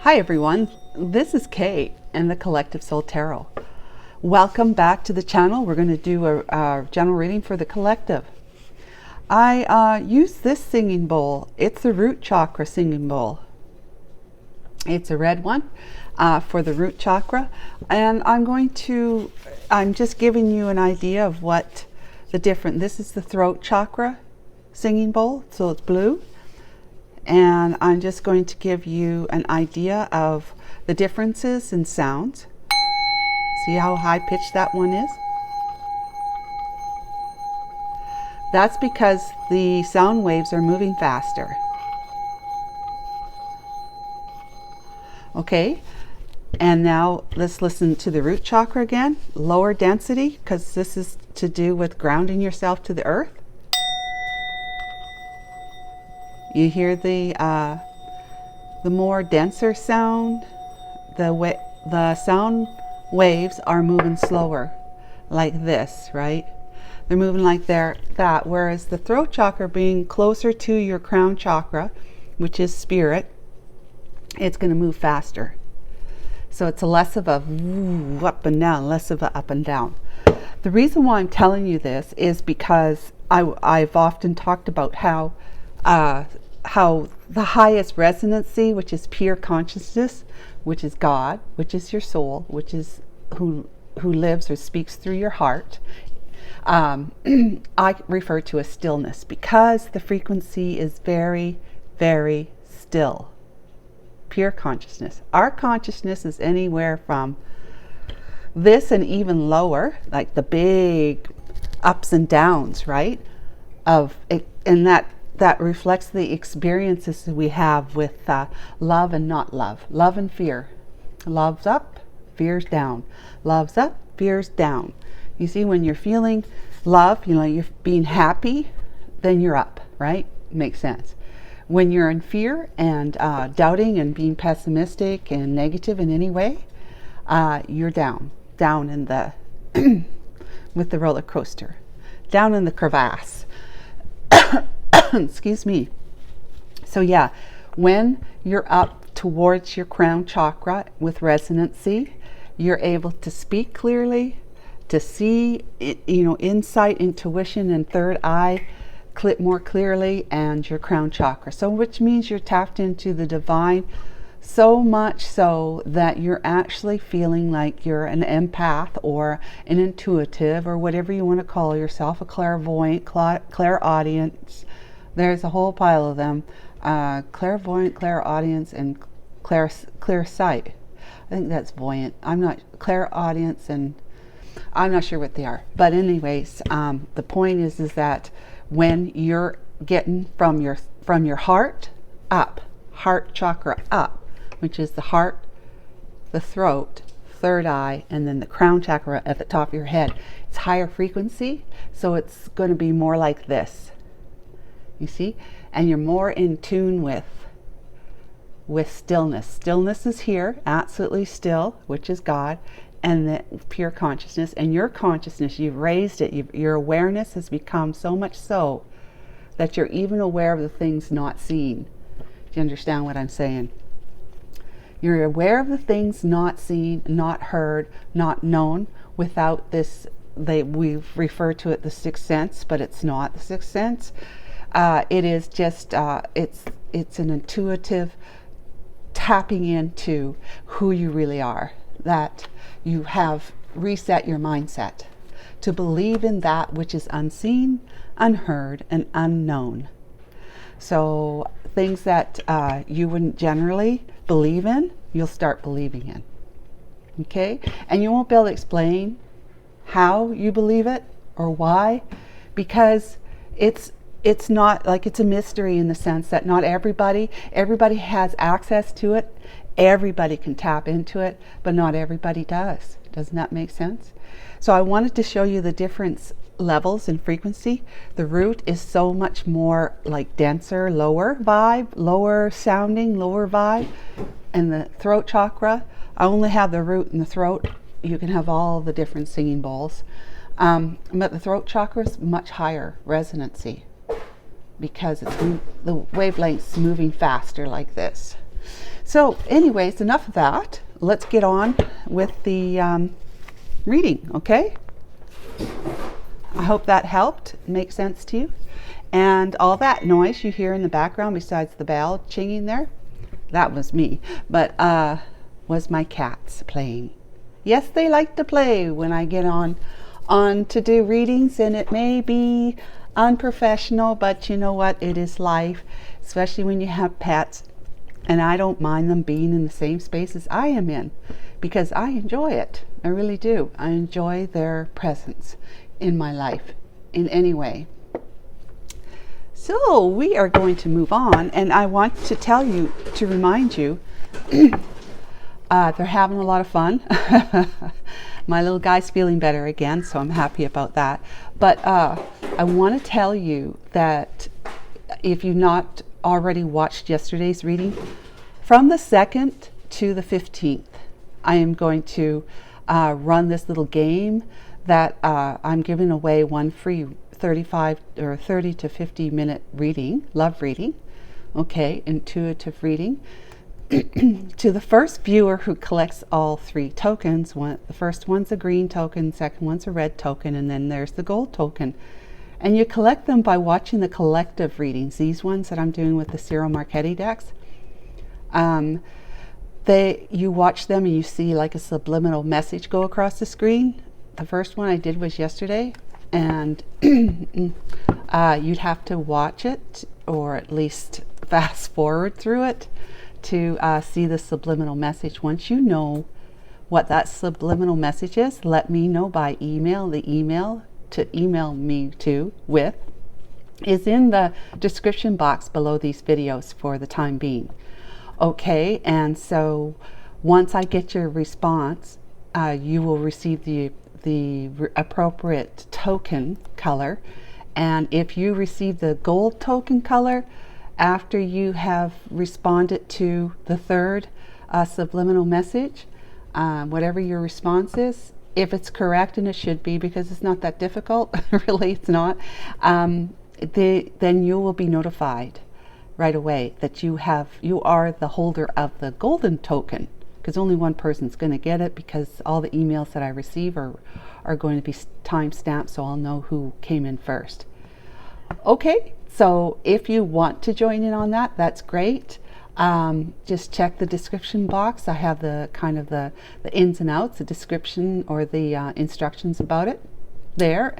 Hi everyone, this is Kay and the Collective Soul Tarot. Welcome back to the channel. We're going to do a general reading for the collective. I use this singing bowl. It's a root chakra singing bowl. It's a red one for the root chakra, and I'm just giving you an idea of what the different. This is the throat chakra singing bowl, so it's blue. And I'm just going to give you an idea of the differences in sounds. See how high pitched that one is? That's because the sound waves are moving faster. Okay, and now let's listen to the root chakra again. Lower density, because this is to do with grounding yourself to the earth. You hear the more denser sound, the sound waves are moving slower, like this, right? They're moving like that, whereas the throat chakra being closer to your crown chakra, which is spirit, it's going to move faster. So it's less of a up and down, less of a up and down. The reason why I'm telling you this is because I've often talked about how the highest resonancy, which is pure consciousness, which is God, which is your soul, which is who lives or speaks through your heart, I refer to as stillness, because the frequency is very, very still. Pure consciousness. Our consciousness is anywhere from this and even lower, like the big ups and downs, right? And that reflects the experiences we have with love and not love. Love and fear. Love's up, fear's down. Love's up, fear's down. You see, when you're feeling love, you're being happy, then you're up, right? Makes sense. When you're in fear and doubting and being pessimistic and negative in any way, you're down in the with the roller coaster, down in the crevasse. Excuse me. So yeah, when you're up towards your crown chakra with resonancy, you're able to speak clearly, to see, insight, intuition, and third eye more clearly, and your crown chakra. So which means you're tapped into the divine, so much so that you're actually feeling like you're an empath or an intuitive or whatever you want to call yourself, a clairvoyant, clairaudience. There's a whole pile of them. Clairvoyant, clairaudience, and clear sight. I think that's voyant. I'm not clairaudience, and I'm not sure what they are. But anyways, the point is that when you're getting from your heart up, heart chakra up, which is the heart, the throat, third eye, and then the crown chakra at the top of your head, it's higher frequency, so it's going to be more like this. You see, and you're more in tune with stillness. Stillness is here, absolutely still, which is God, and the pure consciousness. And your consciousness, you've raised it. Your awareness has become so much so that you're even aware of the things not seen. Do you understand what I'm saying? You're aware of the things not seen, not heard, not known. Without this, we refer to it the sixth sense, but it's not the sixth sense. It is just, it's an intuitive tapping into who you really are, that you have reset your mindset to believe in that which is unseen, unheard, and unknown. So things that you wouldn't generally believe in, you'll start believing in. Okay? And you won't be able to explain how you believe it or why, because it's not like, it's a mystery in the sense that not everybody has access to it. Everybody can tap into it, but not everybody does. Doesn't that make sense? So I wanted to show you the different levels in frequency. The root is so much more like denser, lower vibe, lower sounding, lower vibe. And the throat chakra, I only have the root and the throat. You can have all the different singing bowls. But the throat chakra is much higher resonancy, because it's the wavelength's moving faster like this. So anyways, enough of that. Let's get on with the reading, okay? I hope that helped make sense to you. And all that noise you hear in the background besides the bell chinging there, that was me, but was my cats playing. Yes, they like to play when I get on to do readings, and it may be unprofessional, but you know what? It is life, especially when you have pets. And I don't mind them being in the same spaces I am in, because I enjoy it. I really do. I enjoy their presence in my life in any way. So we are going to move on, and I want to tell you, to remind you, they're having a lot of fun. My little guy's feeling better again, so I'm happy about that. But I want to tell you that if you've not already watched yesterday's reading, from the 2nd to the 15th, I am going to run this little game that I'm giving away one free 35 or 30 to 50 minute reading, love reading, okay, intuitive reading, to the first viewer who collects all 3 tokens. The first one's a green token, second one's a red token, and then there's the gold token. And you collect them by watching the collective readings, these ones that I'm doing with the Seer Marchetti decks. You watch them and you see like a subliminal message go across the screen. The first one I did was yesterday, and you'd have to watch it, or at least fast forward through it, to see the subliminal message. Once you know what that subliminal message is, let me know by email. The email to email me to with is in the description box below these videos for the time being. Okay, and so once I get your response, you will receive the appropriate token color. And if you receive the gold token color after you have responded to the third subliminal message, whatever your response is, if it's correct, and it should be because it's not that difficult, really it's not, then you will be notified right away that you are the holder of the golden token, because only one person's going to get it, because all the emails that I receive are going to be time stamped, so I'll know who came in first. Okay, so if you want to join in on that, that's great. Just check the description box. I have the kind of the ins and outs, the description or the instructions about it there,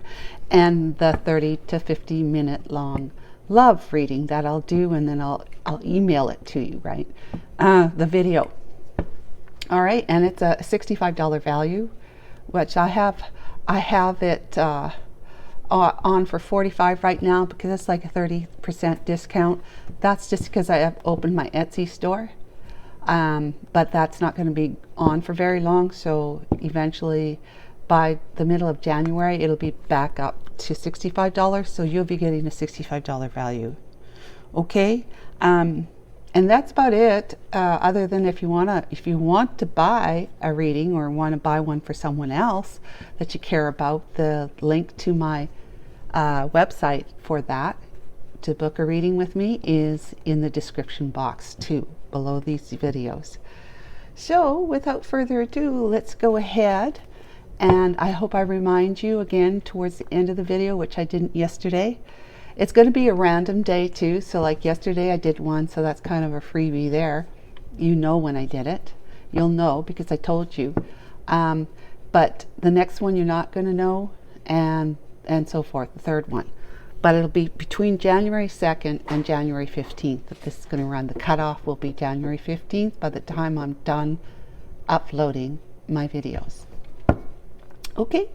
and the 30 to 50 minute long love reading that I'll do, and then I'll email it to you, right? The video. All right, and it's a $65 value, which I have it on for $45 right now, because it's like a 30% discount. That's just because I have opened my Etsy store, but that's not going to be on for very long, so eventually by the middle of January it'll be back up to $65, so you'll be getting a $65 value. Okay, and that's about it, other than if you want to buy a reading or want to buy one for someone else that you care about, the link to my website for that, to book a reading with me, is in the description box too, below these videos. So without further ado, let's go ahead, and I hope I remind you again towards the end of the video, which I didn't yesterday. It's going to be a random day too, so like yesterday I did one, so that's kind of a freebie there. You know when I did it. You'll know because I told you. But the next one you're not going to know, and so forth, the third one. But it'll be between January 2nd and January 15th that this is going to run. The cutoff will be January 15th by the time I'm done uploading my videos. Okay.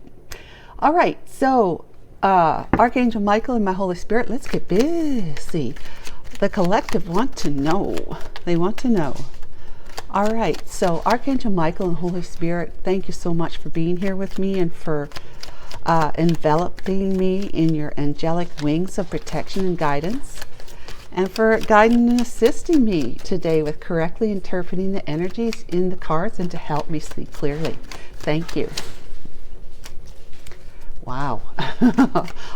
All right, so Archangel Michael and my Holy Spirit, let's get busy. The collective want to know. They want to know. All right, so Archangel Michael and Holy Spirit, thank you so much for being here with me and for enveloping me in your angelic wings of protection and guidance, and for guiding and assisting me today with correctly interpreting the energies in the cards and to help me see clearly. Thank you. Wow.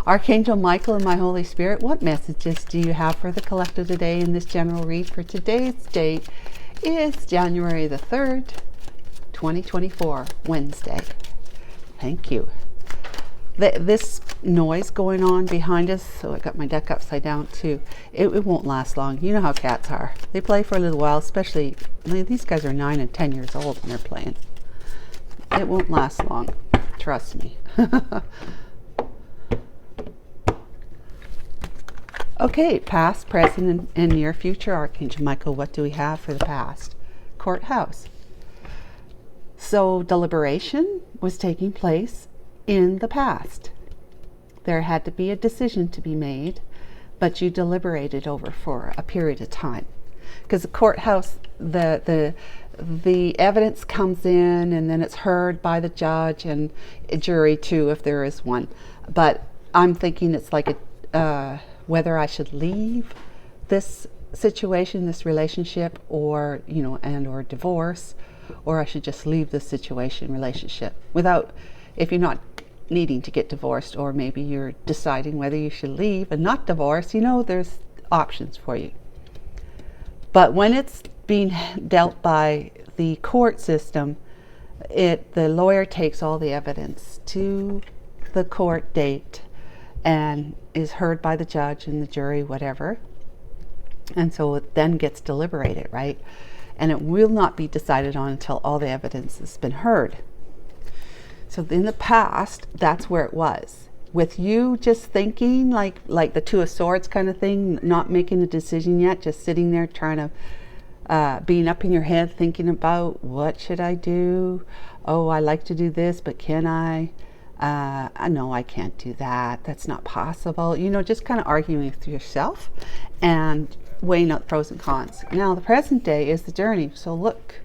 Archangel Michael and my Holy Spirit, what messages do you have for the collective today in this general read for today's date is January the 3rd, 2024, Wednesday. Thank you. This noise going on behind us, so I got my deck upside down too, it won't last long. You know how cats are. They play for a little while, especially, these guys are 9 and 10 years old and they're playing. It won't last long, trust me. Okay, past, present, and near future. Archangel Michael, what do we have for the past? Courthouse. So deliberation was taking place in the past. There had to be a decision to be made, but you deliberated over for a period of time. Because the courthouse, the evidence comes in and then it's heard by the judge and a jury too, if there is one. But I'm thinking it's like whether I should leave this situation, this relationship, or or divorce, or I should just leave this situation, relationship, without, if you're not needing to get divorced, or maybe you're deciding whether you should leave and not divorce, there's options for you. But when it's being dealt by the court system, the lawyer takes all the evidence to the court date and is heard by the judge and the jury, whatever. And so it then gets deliberated, right? And it will not be decided on until all the evidence has been heard. So in the past, that's where it was. With you just thinking, like the Two of Swords kind of thing, not making a decision yet, just sitting there trying to, being up in your head, thinking about, what should I do? Oh, I like to do this, but can I? No, I can't do that. That's not possible. Just kind of arguing with yourself and weighing out pros and cons. Now, the present day is the journey. So look.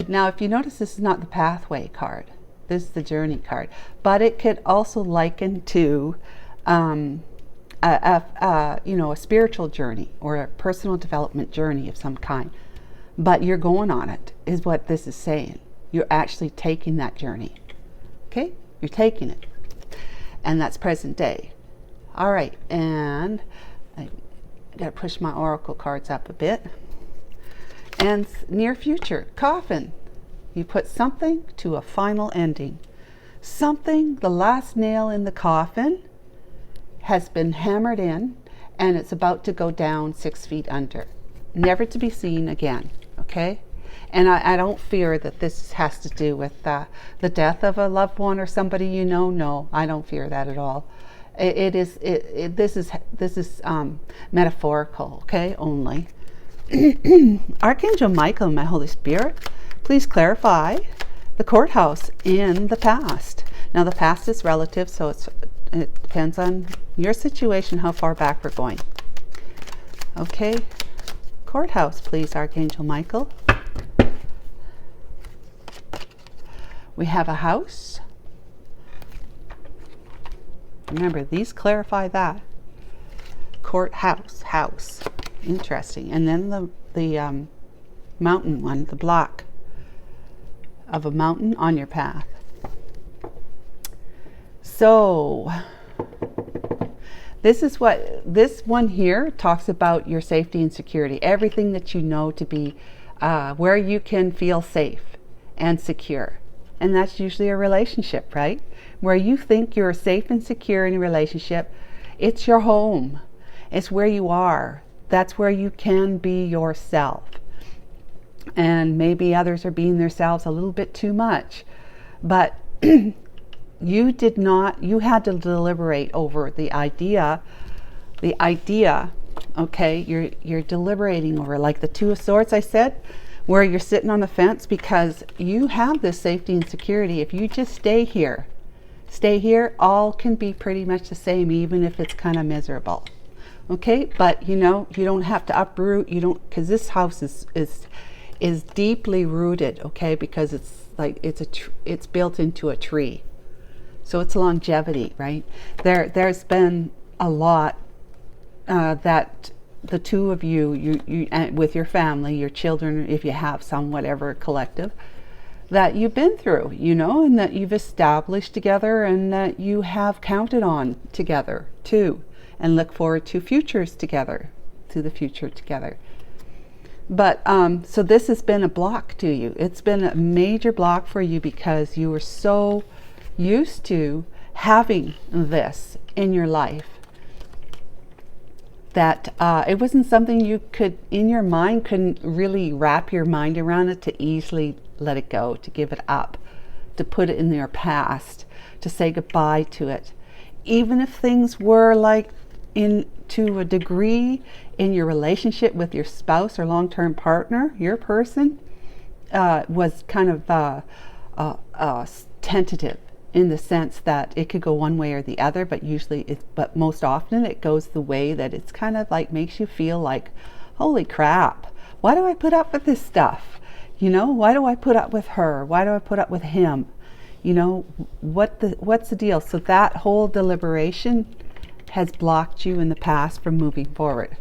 Now, if you notice, this is not the pathway card. This is the journey card. But it could also liken to a spiritual journey or a personal development journey of some kind. But you're going on it, is what this is saying. You're actually taking that journey. Okay? You're taking it. And that's present day. All right. And I got to push my oracle cards up a bit. And near future, coffin. You put something to a final ending. Something, the last nail in the coffin, has been hammered in and it's about to go down 6 feet under. Never to be seen again. Okay? And I don't fear that this has to do with the death of a loved one or somebody No, I don't fear that at all. This is metaphorical, okay, only. Archangel Michael, my Holy Spirit, please clarify the courthouse in the past. Now, the past is relative, so it depends on your situation, how far back we're going. Okay, courthouse, please, Archangel Michael. We have a house. Remember, these clarify that. Courthouse, house. Interesting. And then the mountain one, the block of a mountain on your path. So, this one here talks about your safety and security. Everything that you know to be where you can feel safe and secure. And that's usually a relationship, right? Where you think you're safe and secure in a relationship, it's your home. It's where you are. That's where you can be yourself. And maybe others are being themselves a little bit too much. But you had to deliberate over the idea, okay, you're deliberating over, like the Two of Swords I said, where you're sitting on the fence because you have this safety and security. If you just stay here, all can be pretty much the same, even if it's kind of miserable. Okay, but you don't have to uproot, because this house is deeply rooted, okay, because it's built into a tree. So it's longevity, right? There's been a lot that the two of you with your family, your children, if you have some, whatever, collective, that you've been through, and that you've established together and that you have counted on together too, and look forward to futures together, to the future together. But so this has been a block to you. It's been a major block for you because you were so used to having this in your life that it wasn't something you could, in your mind, couldn't really wrap your mind around it to easily let it go, to give it up, to put it in your past, to say goodbye to it. Even if things were like, to a degree, in your relationship with your spouse or long-term partner, your person was kind of tentative, in the sense that it could go one way or the other, but most often it goes the way that it's kind of like makes you feel like, holy crap, why do I put up with this stuff? You know, why do I put up with her? Why do I put up with him? You know, what's the deal? So that whole deliberation has blocked you in the past from moving forward.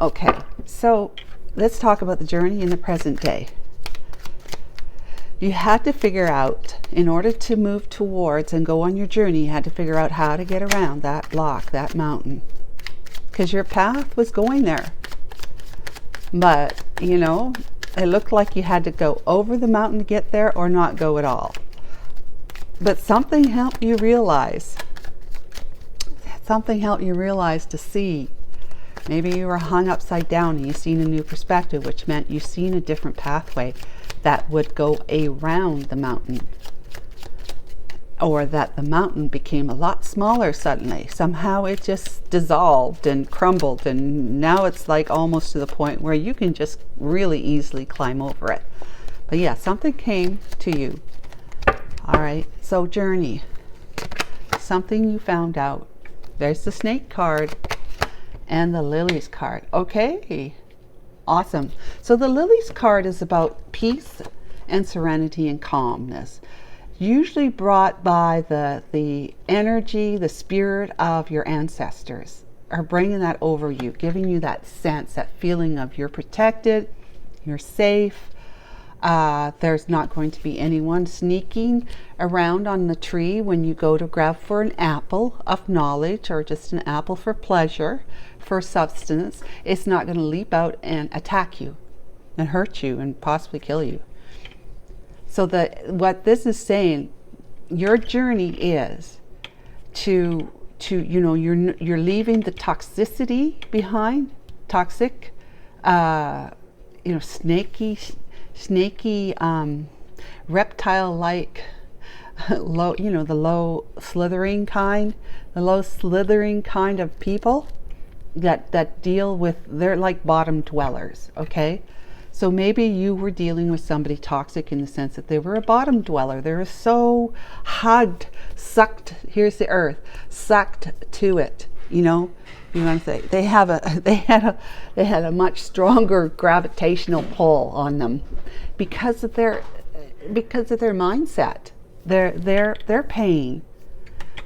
Okay, so let's talk about the journey in the present day. You had to figure out, in order to move towards and go on your journey, you had to figure out how to get around that block, that mountain. Because your path was going there. But, you know, it looked like you had to go over the mountain to get there or not go at all. But something helped you realize. Something helped you realize to see. Maybe you were hung upside down and you've seen a new perspective, which meant you've seen a different pathway that would go around the mountain, or that the mountain became a lot smaller suddenly. Somehow it just dissolved and crumbled, and now it's like almost to the point where you can just really easily climb over it. But yeah, something came to you. All right, so journey, something you found out. There's the snake card and the lilies card. Okay, awesome. So the lilies card is about peace and serenity and calmness, usually brought by the energy, the spirit of your ancestors are bringing that over you, giving you that sense, that feeling of you're protected, you're safe. There's not going to be anyone sneaking around on the tree when you go to grab for an apple of knowledge, or just an apple for pleasure, for substance. It's not going to leap out and attack you and hurt you and possibly kill you. So what this is saying, your journey is to you know, you're leaving the toxicity behind, toxic, you know, snaky, reptile-like, low, you know, the low slithering kind of people that deal with, they're like bottom dwellers. Okay, so maybe you were dealing with somebody toxic in the sense that they were a bottom dweller. They were so hugged, sucked, here's the earth, sucked to it, you know. You want to say they had a much stronger gravitational pull on them because of their mindset, their pain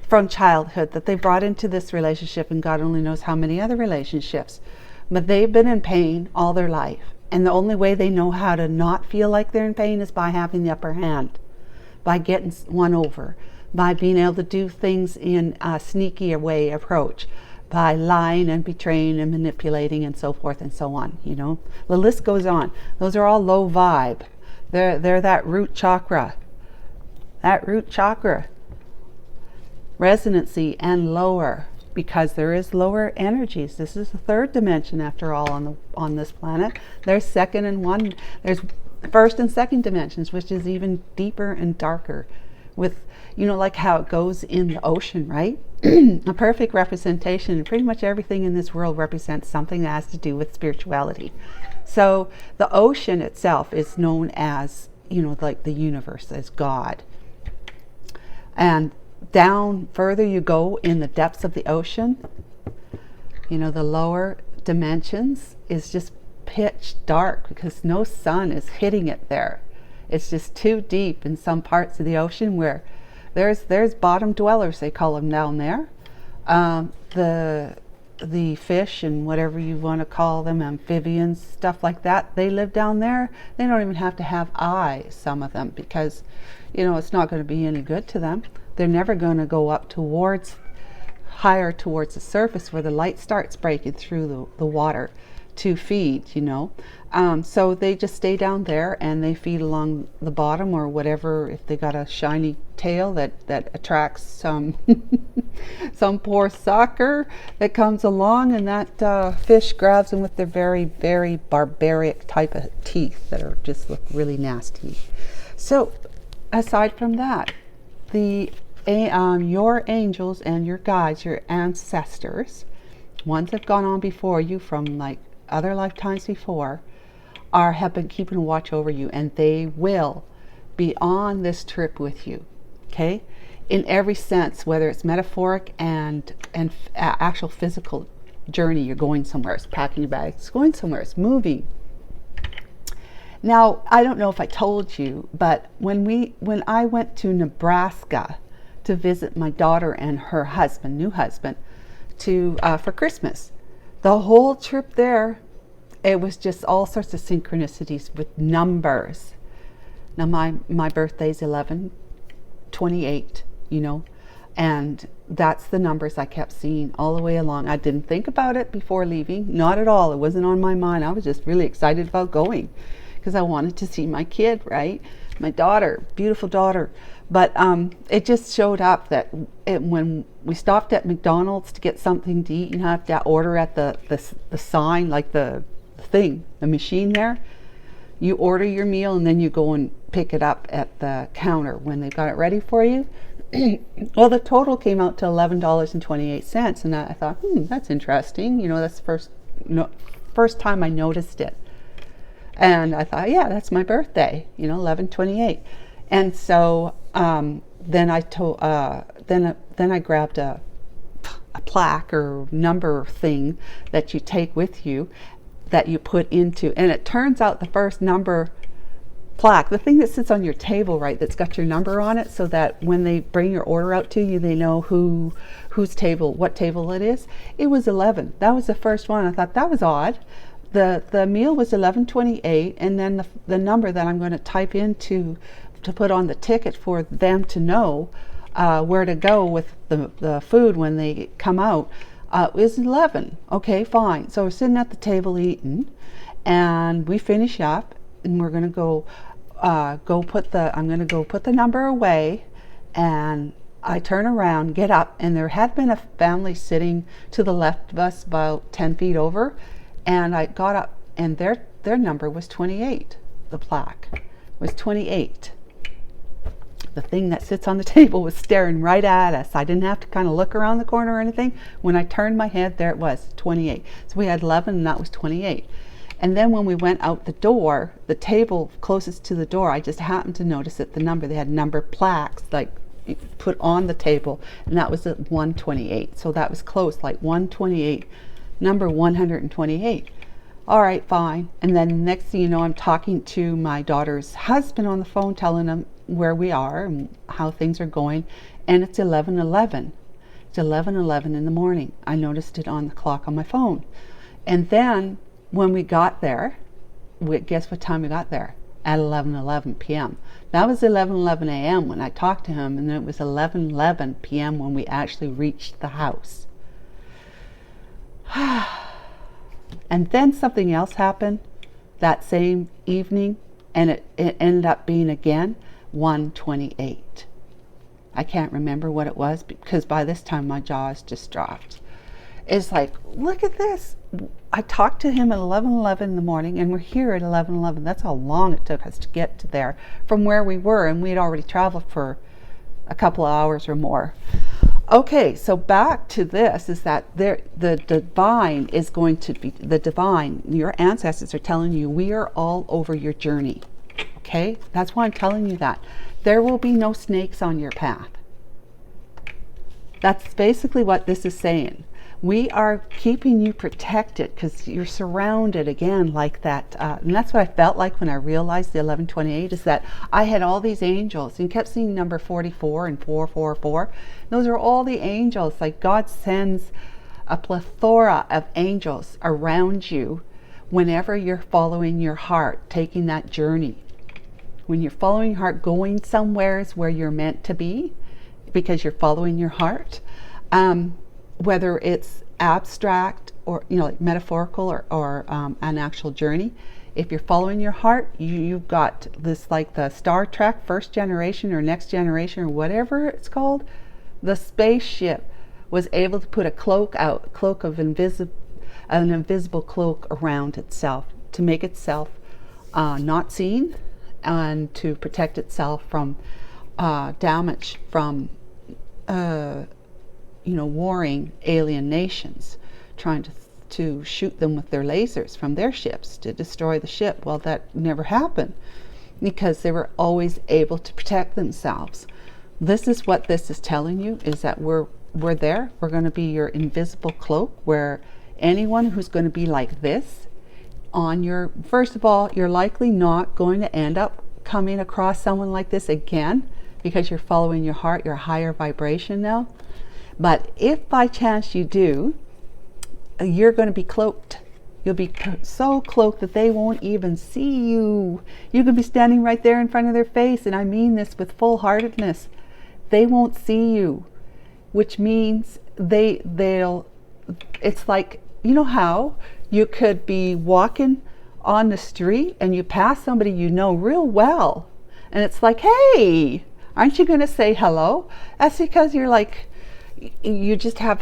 from childhood that they brought into this relationship, and God only knows how many other relationships. But they've been in pain all their life, and the only way they know how to not feel like they're in pain is by having the upper hand, by getting one over, by being able to do things in a sneaky way approach, by lying and betraying and manipulating and so forth and so on. You know, the list goes on. Those are all low vibe. They're that root chakra. That root chakra. Resonancy and lower, because there is lower energies. This is the third dimension after all on this planet. There's second and one. There's first and second dimensions, which is even deeper and darker, with, you know, like how it goes in the ocean, right? A perfect representation. Pretty much everything in this world represents something that has to do with spirituality. So the ocean itself is known as, you know, like the universe, as God. And down further you go in the depths of the ocean, you know, the lower dimensions is just pitch dark because no sun is hitting it there. It's just too deep in some parts of the ocean where there's bottom dwellers, they call them down there. The fish and whatever you want to call them, amphibians, stuff like that, they live down there. They don't even have to have eyes, some of them, because, you know, it's not going to be any good to them. They're never going to go up higher towards the surface where the light starts breaking through the water to feed, you know. So they just stay down there and they feed along the bottom or whatever. If they got a shiny tail that attracts some some poor sucker that comes along, and that fish grabs them with their very, very barbaric type of teeth that are just look really nasty. So aside from that, your angels and your guides, your ancestors, ones that have gone on before you from like other lifetimes before, have been keeping watch over you, and they will be on this trip with you, okay, in every sense, whether it's metaphoric and actual physical journey. You're going somewhere, it's packing your bags, it's going somewhere, it's moving. Now, I don't know if I told you, but when I went to Nebraska to visit my daughter and her husband, new husband, for Christmas, the whole trip there, it was just all sorts of synchronicities with numbers. Now my birthday's 11/28, you know, and that's the numbers I kept seeing all the way along. I didn't think about it before leaving, not at all. It wasn't on my mind. I was just really excited about going because I wanted to see my kid, right? My daughter, beautiful daughter. But it just showed up that when we stopped at McDonald's to get something to eat, you have to order at the sign, like the machine there. You order your meal and then you go and pick it up at the counter when they've got it ready for you. Well, the total came out to $11.28, and I thought, that's interesting. You know, that's the first time I noticed it. And I thought, yeah, that's my birthday, you know, 11/28. And so then I grabbed a plaque or number thing that you take with you, that you put into, and it turns out the first number plaque, the thing that sits on your table, right, that's got your number on it, so that when they bring your order out to you, they know what table it is. It was 11. That was the first one. I thought that was odd. The meal was 11/28, and then the number that I'm going to type into to put on the ticket for them to know where to go with the food when they come out is 11. Okay, fine. So we're sitting at the table eating, and we finish up, and we're going to I'm going to go put the number away, and I turn around, get up, and there had been a family sitting to the left of us about 10 feet over, and I got up, and their number was 28. The plaque was 28. The thing that sits on the table was staring right at us. I didn't have to kind of look around the corner or anything. When I turned my head, there it was, 28. So we had 11, and that was 28. And then when we went out the door, the table closest to the door, I just happened to notice that the number, they had number plaques like put on the table, and that was at 128. So that was close, like 128, number 128. All right, fine. And then next thing you know, I'm talking to my daughter's husband on the phone, telling him where we are and how things are going, and it's 11:11. It's 11:11 in the morning. I noticed it on the clock on my phone. And then when we got there, guess what time we got there? At 11:11 p.m. That was 11:11 a.m. when I talked to him, and then it was 11:11 p.m. when we actually reached the house. And then something else happened that same evening, and it ended up being again 128. I can't remember what it was, because by this time my jaws just dropped. It's like, look at this. I talked to him at 11:11 in the morning, and we're here at 11:11. That's how long it took us to get to there from where we were, and we had already traveled for a couple of hours or more. Okay, so back to this is that the divine is going to be, your ancestors are telling you, we are all over your journey. Okay, that's why I'm telling you that. There will be no snakes on your path. That's basically what this is saying. We are keeping you protected because you're surrounded again like that. And that's what I felt like when I realized the 1128 is that I had all these angels, and kept seeing number 44 and 444. Those are all the angels. Like God sends a plethora of angels around you whenever you're following your heart, taking that journey. When you're following your heart, going somewhere is where you're meant to be because you're following your heart. Whether it's abstract or like metaphorical or an actual journey. If you're following your heart, you've got this, like the Star Trek First Generation or Next Generation or whatever it's called. The spaceship was able to put a cloak of an invisible cloak around itself to make itself not seen, and to protect itself from damage from warring alien nations trying to shoot them with their lasers from their ships to destroy the ship. Well, that never happened because they were always able to protect themselves. This is what this is telling you, is that we're there. We're going to be your invisible cloak, where anyone who's going to be like this on your, first of all, you're likely not going to end up coming across someone like this again because you're following your heart, your higher vibration now. But if by chance you do, you're going to be cloaked. You'll be so cloaked that they won't even see you. You could be standing right there in front of their face, and I mean this with full-heartedness. They won't see you, which means they'll, it's like, you know how you could be walking on the street and you pass somebody you know real well, and it's like, hey, aren't you going to say hello? That's because you're like, you just have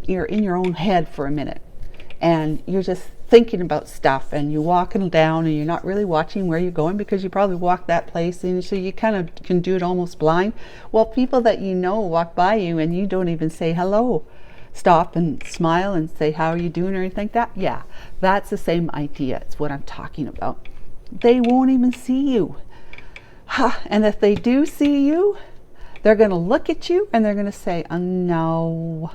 you're in your own head for a minute, and you're just thinking about stuff, and you're walking down and you're not really watching where you're going because you probably walked that place, and so you kind of can do it almost blind. Well, people that you know walk by you and you don't even say hello, stop and smile and say, how are you doing, or anything like that. Yeah, that's the same idea. It's what I'm talking about. They won't even see you. And if they do see you, they're going to look at you and they're going to say, oh, no.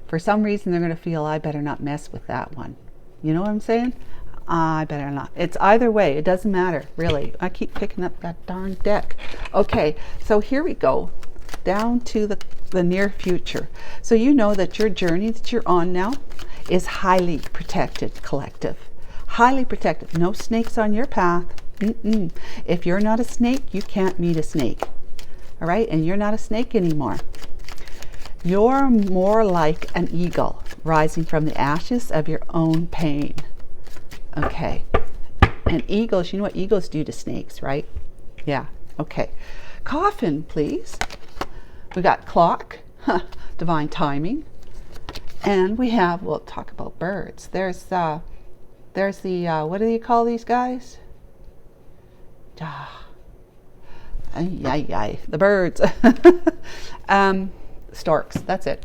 For some reason, they're going to feel, I better not mess with that one. You know what I'm saying? I better not. It's either way. It doesn't matter, really. I keep picking up that darn deck. Okay, so here we go. Down to the near future. So you know that your journey that you're on now is highly protected, collective. Highly protected. No snakes on your path. If you're not a snake, you can't meet a snake. All right? And you're not a snake anymore. You're more like an eagle rising from the ashes of your own pain. Okay. And eagles, you know what eagles do to snakes, right? Yeah. Okay. Coffin, please. We got clock, divine timing, and we have, we'll talk about birds. There's the, what do you call these guys? The birds. Storks, that's it.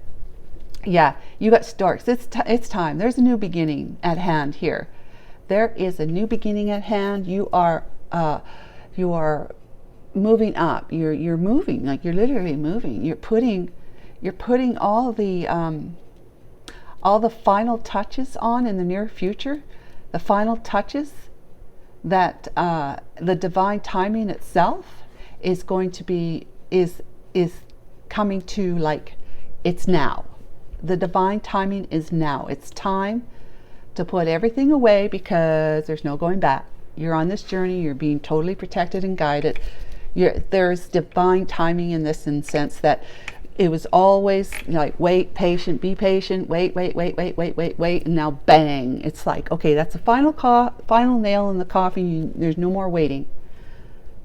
Yeah, you got storks. It's time. There's a new beginning at hand here. There is a new beginning at hand. You are moving up. You're moving, like you're literally moving. You're putting all the final touches on in the near future. The final touches that the divine timing itself is going to be is coming to, like, it's now. The divine timing is now. It's time to put everything away because there's no going back. You're on this journey. You're being totally protected and guided. There's divine timing in this, in the sense that it was always like, wait, patient, be patient, wait, and now bang. It's like, okay, that's the final nail in the coffin. There's no more waiting.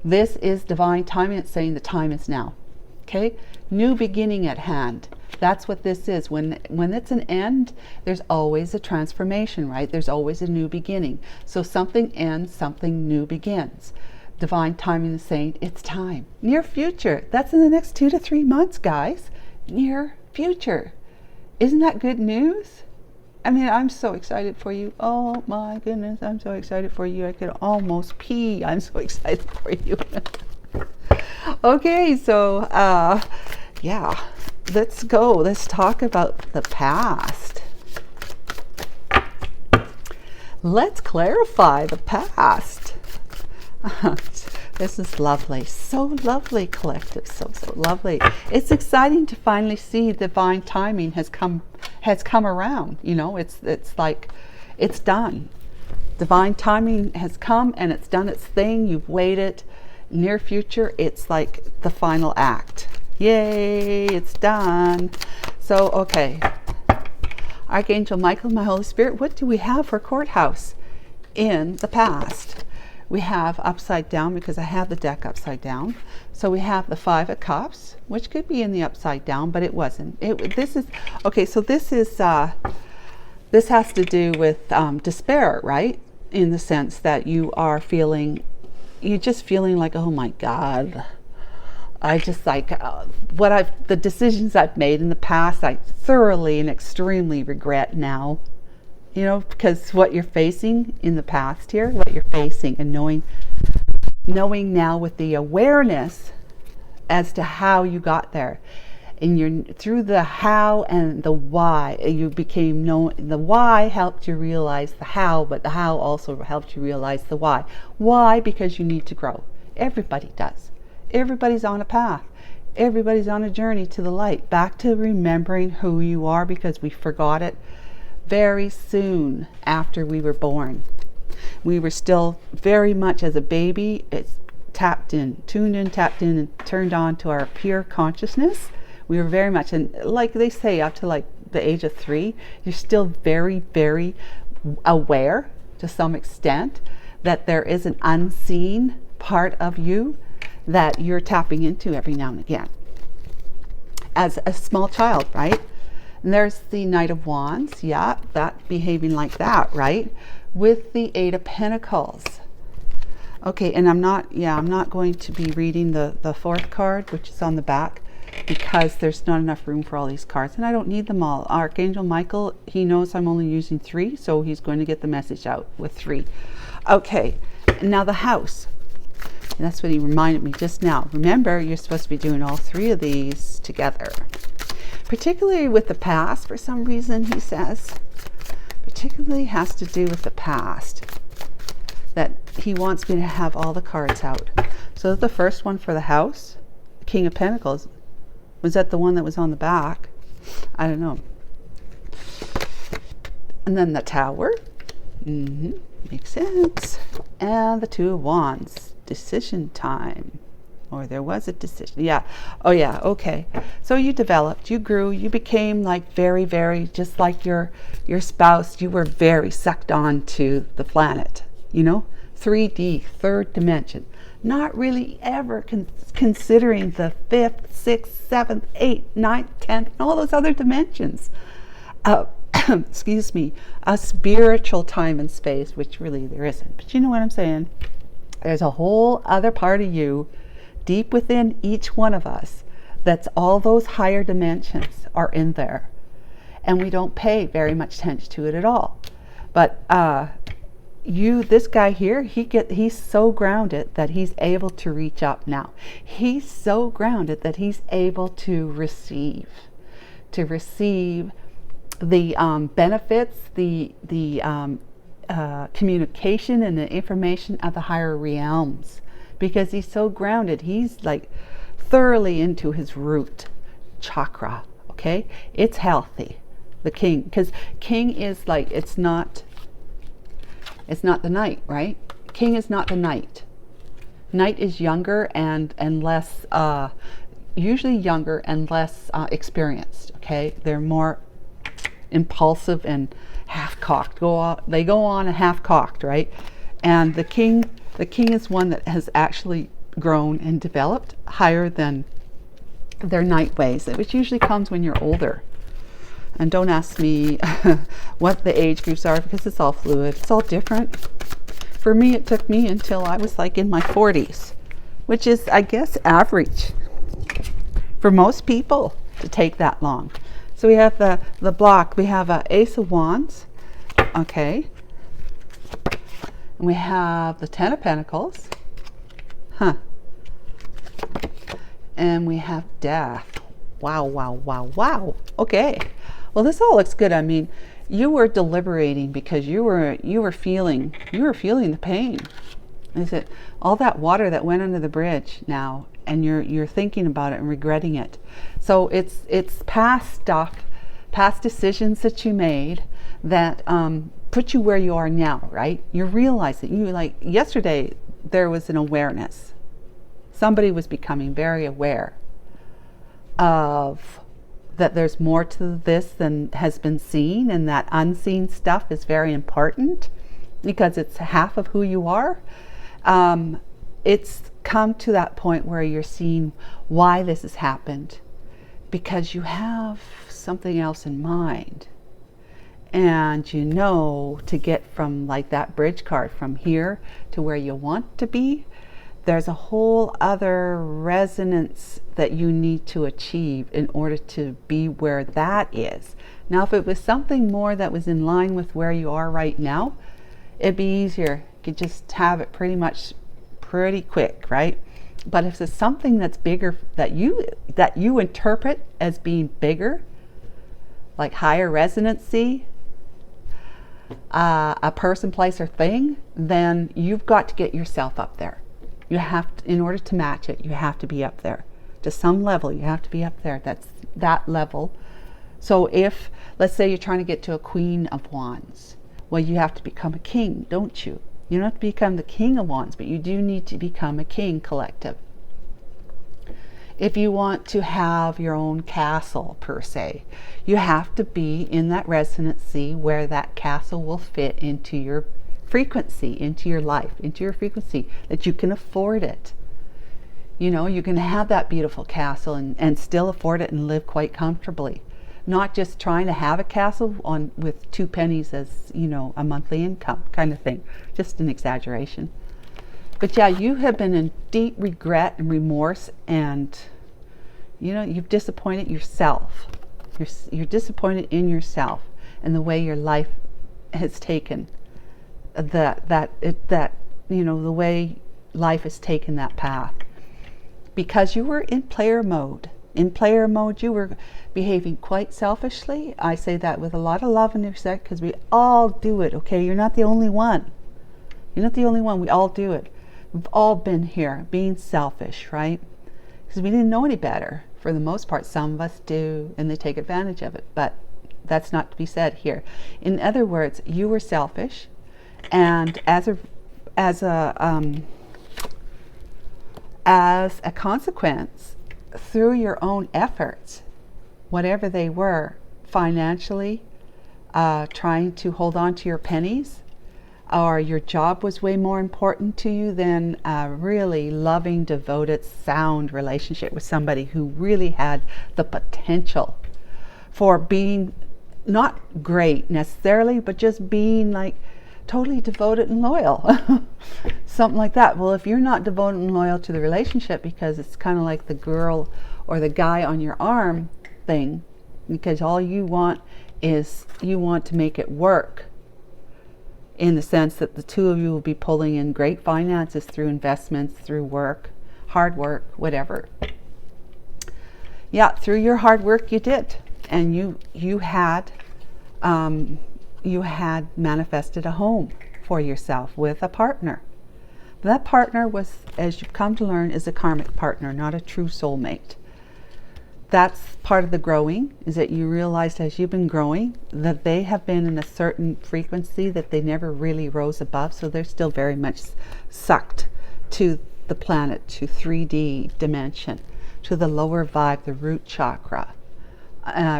This is divine timing. It's saying the time is now. Okay, new beginning at hand. That's what this is. When it's an end, there's always a transformation, right? There's always a new beginning. So something ends, something new begins. Divine timing is saying it's time. Near future. That's in the next 2 to 3 months, guys. Near future. Isn't that good news? I mean, I'm so excited for you. Oh my goodness, I'm so excited for you. I could almost pee. I'm so excited for you. Okay, so yeah, let's go. Let's talk about the past. Let's clarify the past. This is lovely. So lovely, collective. So lovely. It's exciting to finally see divine timing has come around. You know, it's like it's done. Divine timing has come and it's done its thing. You've waited. Near future, it's like the final act. Yay, it's done. So, okay. Archangel Michael, my Holy Spirit, what do we have for courthouse in the past? We have upside down, because I have the deck upside down. So we have the Five of Cups, which could be in the upside down, but it wasn't. This is okay. So this has to do with despair, right? In the sense that you're just feeling like, oh my God, I just like the decisions I've made in the past, I thoroughly and extremely regret now. You know, because what you're facing in the past here, what you're facing, and knowing now with the awareness as to how you got there, and you're through the how and the why, you became known. The why helped you realize the how, but the how also helped you realize the why. Why? Because you need to grow. Everybody does. Everybody's on a path. Everybody's on a journey to the light, back to remembering who you are, because we forgot it very soon after we were born. We were still very much, as a baby, it's tapped in, and turned on to our pure consciousness. We were very much, and like they say, up to like the age of 3, you're still very, very aware to some extent that there is an unseen part of you that you're tapping into every now and again as a small child, right? And there's the Knight of Wands, yeah, that behaving like that, right? With the Eight of Pentacles. Okay, and I'm not going to be reading the fourth card, which is on the back, because there's not enough room for all these cards, and I don't need them all. Archangel Michael, he knows I'm only using 3, so he's going to get the message out with 3. Okay, now the house. And that's what he reminded me just now. Remember, you're supposed to be doing all 3 of these together. Particularly with the past, for some reason, he says. Particularly has to do with the past. That he wants me to have all the cards out. So the first one for the house, King of Pentacles, was that the one that was on the back? I don't know. And then the Tower. Makes sense. And the Two of Wands. Decision time. Or there was a decision. Yeah. Oh yeah. Okay. So you developed, you grew, you became like very, very, just like your spouse, you were very sucked on to the planet, you know, 3D, third dimension. Not really ever considering the 5th, 6th, 7th, 8th, 9th, 10th, and all those other dimensions. Excuse me, a spiritual time and space, which really there isn't. But you know what I'm saying? There's a whole other part of you deep within each one of us, that's all those higher dimensions are in there, and we don't pay very much attention to it at all. But this guy here, he's so grounded that he's able to reach up now. He's so grounded that he's able to receive the benefits, the communication and the information of the higher realms. Because he's so grounded, he's like thoroughly into his root chakra. Okay, it's healthy. The king, because king is like, it's not the knight, right? King is not the knight. Knight is younger and less, usually younger and less experienced. Okay, they're more impulsive and half-cocked. They go on and half-cocked, right? And the king is one that has actually grown and developed higher than their knight ways, which usually comes when you're older. And don't ask me what the age groups are, because it's all fluid. It's all different. For me, it took me until I was like in my 40s, which is, I guess, average for most people to take that long. So we have the block. We have a Ace of Wands. Okay. And we have the Ten of Pentacles. And we have Death. Wow, wow, wow, wow. Okay. Well, this all looks good. I mean, you were deliberating because you were feeling the pain. Is it all that water that went under the bridge now, and you're thinking about it and regretting it. So it's past stuff, past decisions that you made that put you where you are now, right? You realize that yesterday there was an awareness. Somebody was becoming very aware of that there's more to this than has been seen, and that unseen stuff is very important because it's half of who you are. It's come to that point where you're seeing why this has happened, because you have something else in mind, and you know, to get from like that bridge card from here to where you want to be, there's a whole other resonance that you need to achieve in order to be where that is. Now, if it was something more that was in line with where you are right now, it'd be easier. You could just have it pretty quick, right? But if it's something that's bigger, that you interpret as being bigger, like higher resonancy, a person, place, or thing, then you've got to get yourself up there. You have to, in order to match it, you have to be up there. To some level, you have to be up there. That's that level. So if, let's say you're trying to get to a Queen of Wands, well, you have to become a king, don't you? You don't have to become the King of Wands, but you do need to become a king collective. If you want to have your own castle, per se, you have to be in that resonancy where that castle will fit into your frequency, into your life, into your frequency, that you can afford it. You know, you can have that beautiful castle and still afford it and live quite comfortably. Not just trying to have a castle with 2 pennies as, you know, a monthly income kind of thing. Just an exaggeration. But yeah, you have been in deep regret and remorse, and, you know, you've disappointed yourself. You're disappointed in yourself and the way your life has taken that you know, the way life has taken that path, because you were in player mode. In player mode, you were behaving quite selfishly. I say that with a lot of love and respect, because we all do it, okay? You're not the only one. You're not the only one. We all do it. We've all been here, being selfish, right? Because we didn't know any better. For the most part, some of us do, and they take advantage of it. But that's not to be said here. In other words, you were selfish, and as a consequence, through your own efforts, whatever they were, financially, trying to hold on to your pennies, or your job was way more important to you than a really loving, devoted, sound relationship with somebody who really had the potential for being not great necessarily, but just being like totally devoted and loyal. Something like that. Well, if you're not devoted and loyal to the relationship, because it's kind of like the girl or the guy on your arm thing, because all you want is, you want to make it work, in the sense that the two of you will be pulling in great finances through investments, through work, hard work, whatever. Yeah, through your hard work you did, and you had manifested a home for yourself with a partner. That partner was, as you've come to learn, is a karmic partner, not a true soulmate. That's part of the growing, is that you realized as you've been growing that they have been in a certain frequency that they never really rose above, so they're still very much sucked to the planet, to 3D dimension, to the lower vibe, the root chakra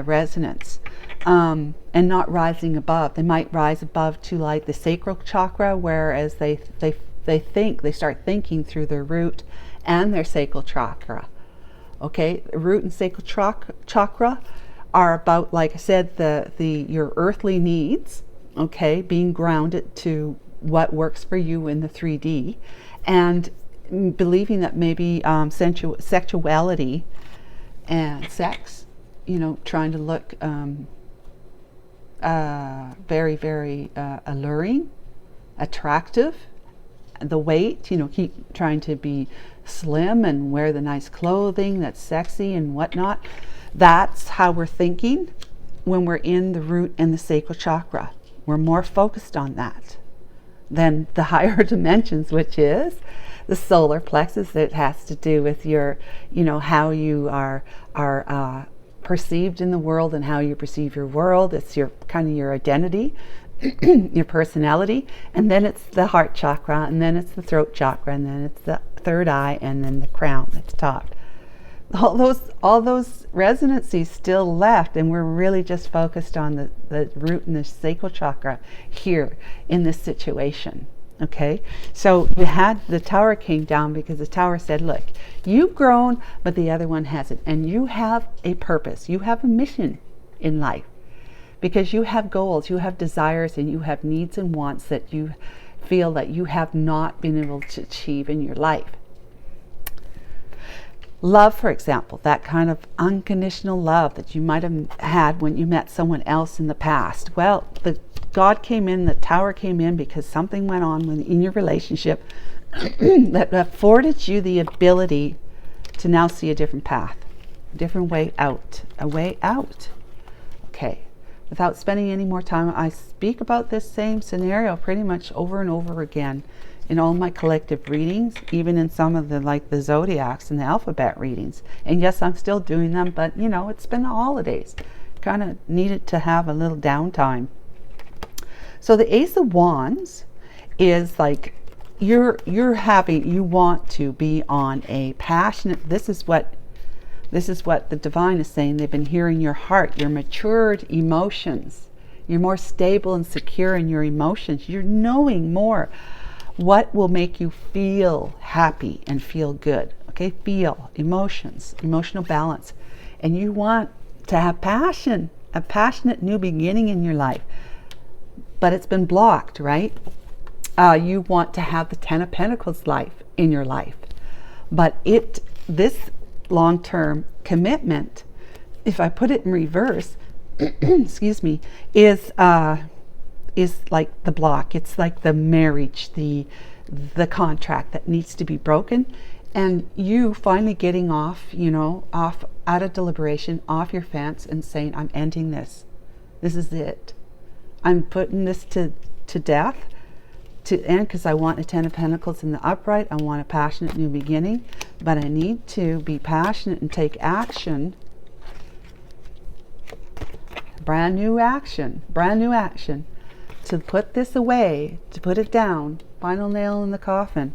resonance, and not rising above. They might rise above to like the sacral chakra, whereas they start thinking through their root and their sacral chakra. Okay, root and sacral chakra are about, like I said, your earthly needs, okay, being grounded to what works for you in the 3D, and believing that maybe sexuality and sex, you know, trying to look very, very alluring, attractive, the weight, you know, keep trying to be slim and wear the nice clothing that's sexy and whatnot. That's how we're thinking when we're in the root and the sacral chakra. We're more focused on that than the higher dimensions, which is the solar plexus. It has to do with your, you know, how you are perceived in the world and how you perceive your world. It's your kind of your identity, your personality, and then it's the heart chakra, and then it's the throat chakra, and then it's the third eye, and then the crown at the top. all those resonancies still left, and we're really just focused on the root and the sacral chakra here in this situation. Okay, so you had the tower came down because the tower said, look, you've grown, but the other one hasn't, and you have a purpose, you have a mission in life, because you have goals, you have desires, and you have needs and wants that you feel that you have not been able to achieve in your life. Love, for example, that kind of unconditional love that you might have had when you met someone else in the past. Well, the God came in, the tower came in because something went on in your relationship that afforded you the ability to now see a different path, a different way out, a way out. Okay, without spending any more time, I speak about this same scenario pretty much over and over again in all my collective readings, even in some of the zodiacs and the alphabet readings. And yes, I'm still doing them, but you know, it's been the holidays. Kind of needed to have a little downtime. So the Ace of Wands is like you want to be on a passionate, this is what the divine is saying. They've been hearing your heart, your matured emotions. You're more stable and secure in your emotions. You're knowing more what will make you feel happy and feel good. Okay, feel, emotions, emotional balance. And you want to have passion, a passionate new beginning in your life. But it's been blocked, right? You want to have the Ten of Pentacles life in your life. But this long-term commitment, if I put it in reverse, excuse me, is like the block. It's like the marriage, the contract that needs to be broken, and you finally getting off out of deliberation, off your fence, and saying, I'm ending this. This is it. I'm putting this to death, to end, because I want a Ten of Pentacles in the upright. I want a passionate new beginning, but I need to be passionate and take action. Brand new action to put this away, to put it down, final nail in the coffin,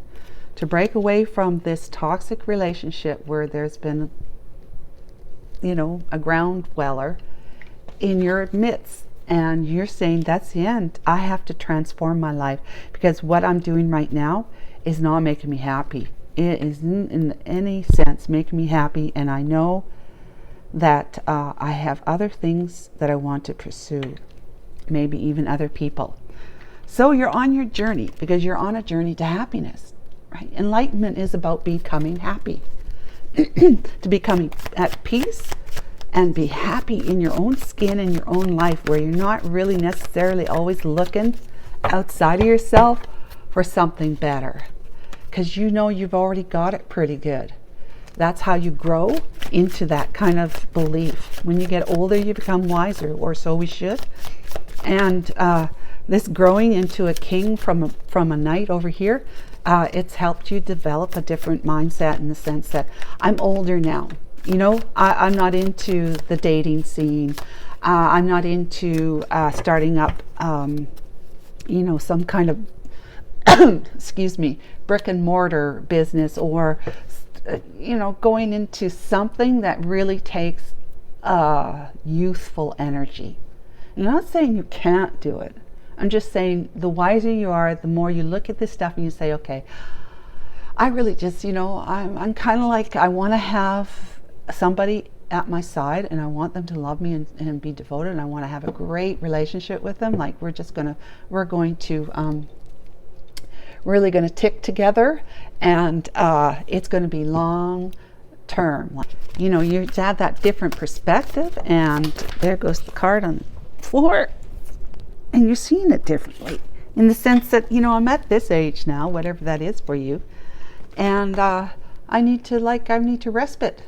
to break away from this toxic relationship where there's been, a ground dweller in your midst. And you're saying, that's the end. I have to transform my life because what I'm doing right now is not making me happy. It isn't in any sense making me happy. And I know that I have other things that I want to pursue, maybe even other people. So you're on your journey because you're on a journey to happiness, right? Enlightenment is about becoming happy, to becoming at peace, and be happy in your own skin and your own life, where you're not really necessarily always looking outside of yourself for something better, because you've already got it pretty good. That's how you grow into that kind of belief. When you get older, you become wiser, or so we should. And this growing into a king from a knight over here, it's helped you develop a different mindset, in the sense that I'm older now. I'm not into the dating scene. I'm not into starting up, some kind of, excuse me, brick and mortar business, or, going into something that really takes youthful energy. I'm not saying you can't do it. I'm just saying the wiser you are, the more you look at this stuff and you say, okay, I really just, I'm kind of like, I want to have somebody at my side, and I want them to love me and be devoted, and I want to have a great relationship with them. Like we're going to really going to tick together, and it's going to be long term. You have that different perspective, and there goes the card on the floor, and you're seeing it differently, in the sense that I'm at this age now, whatever that is for you, and I need to respite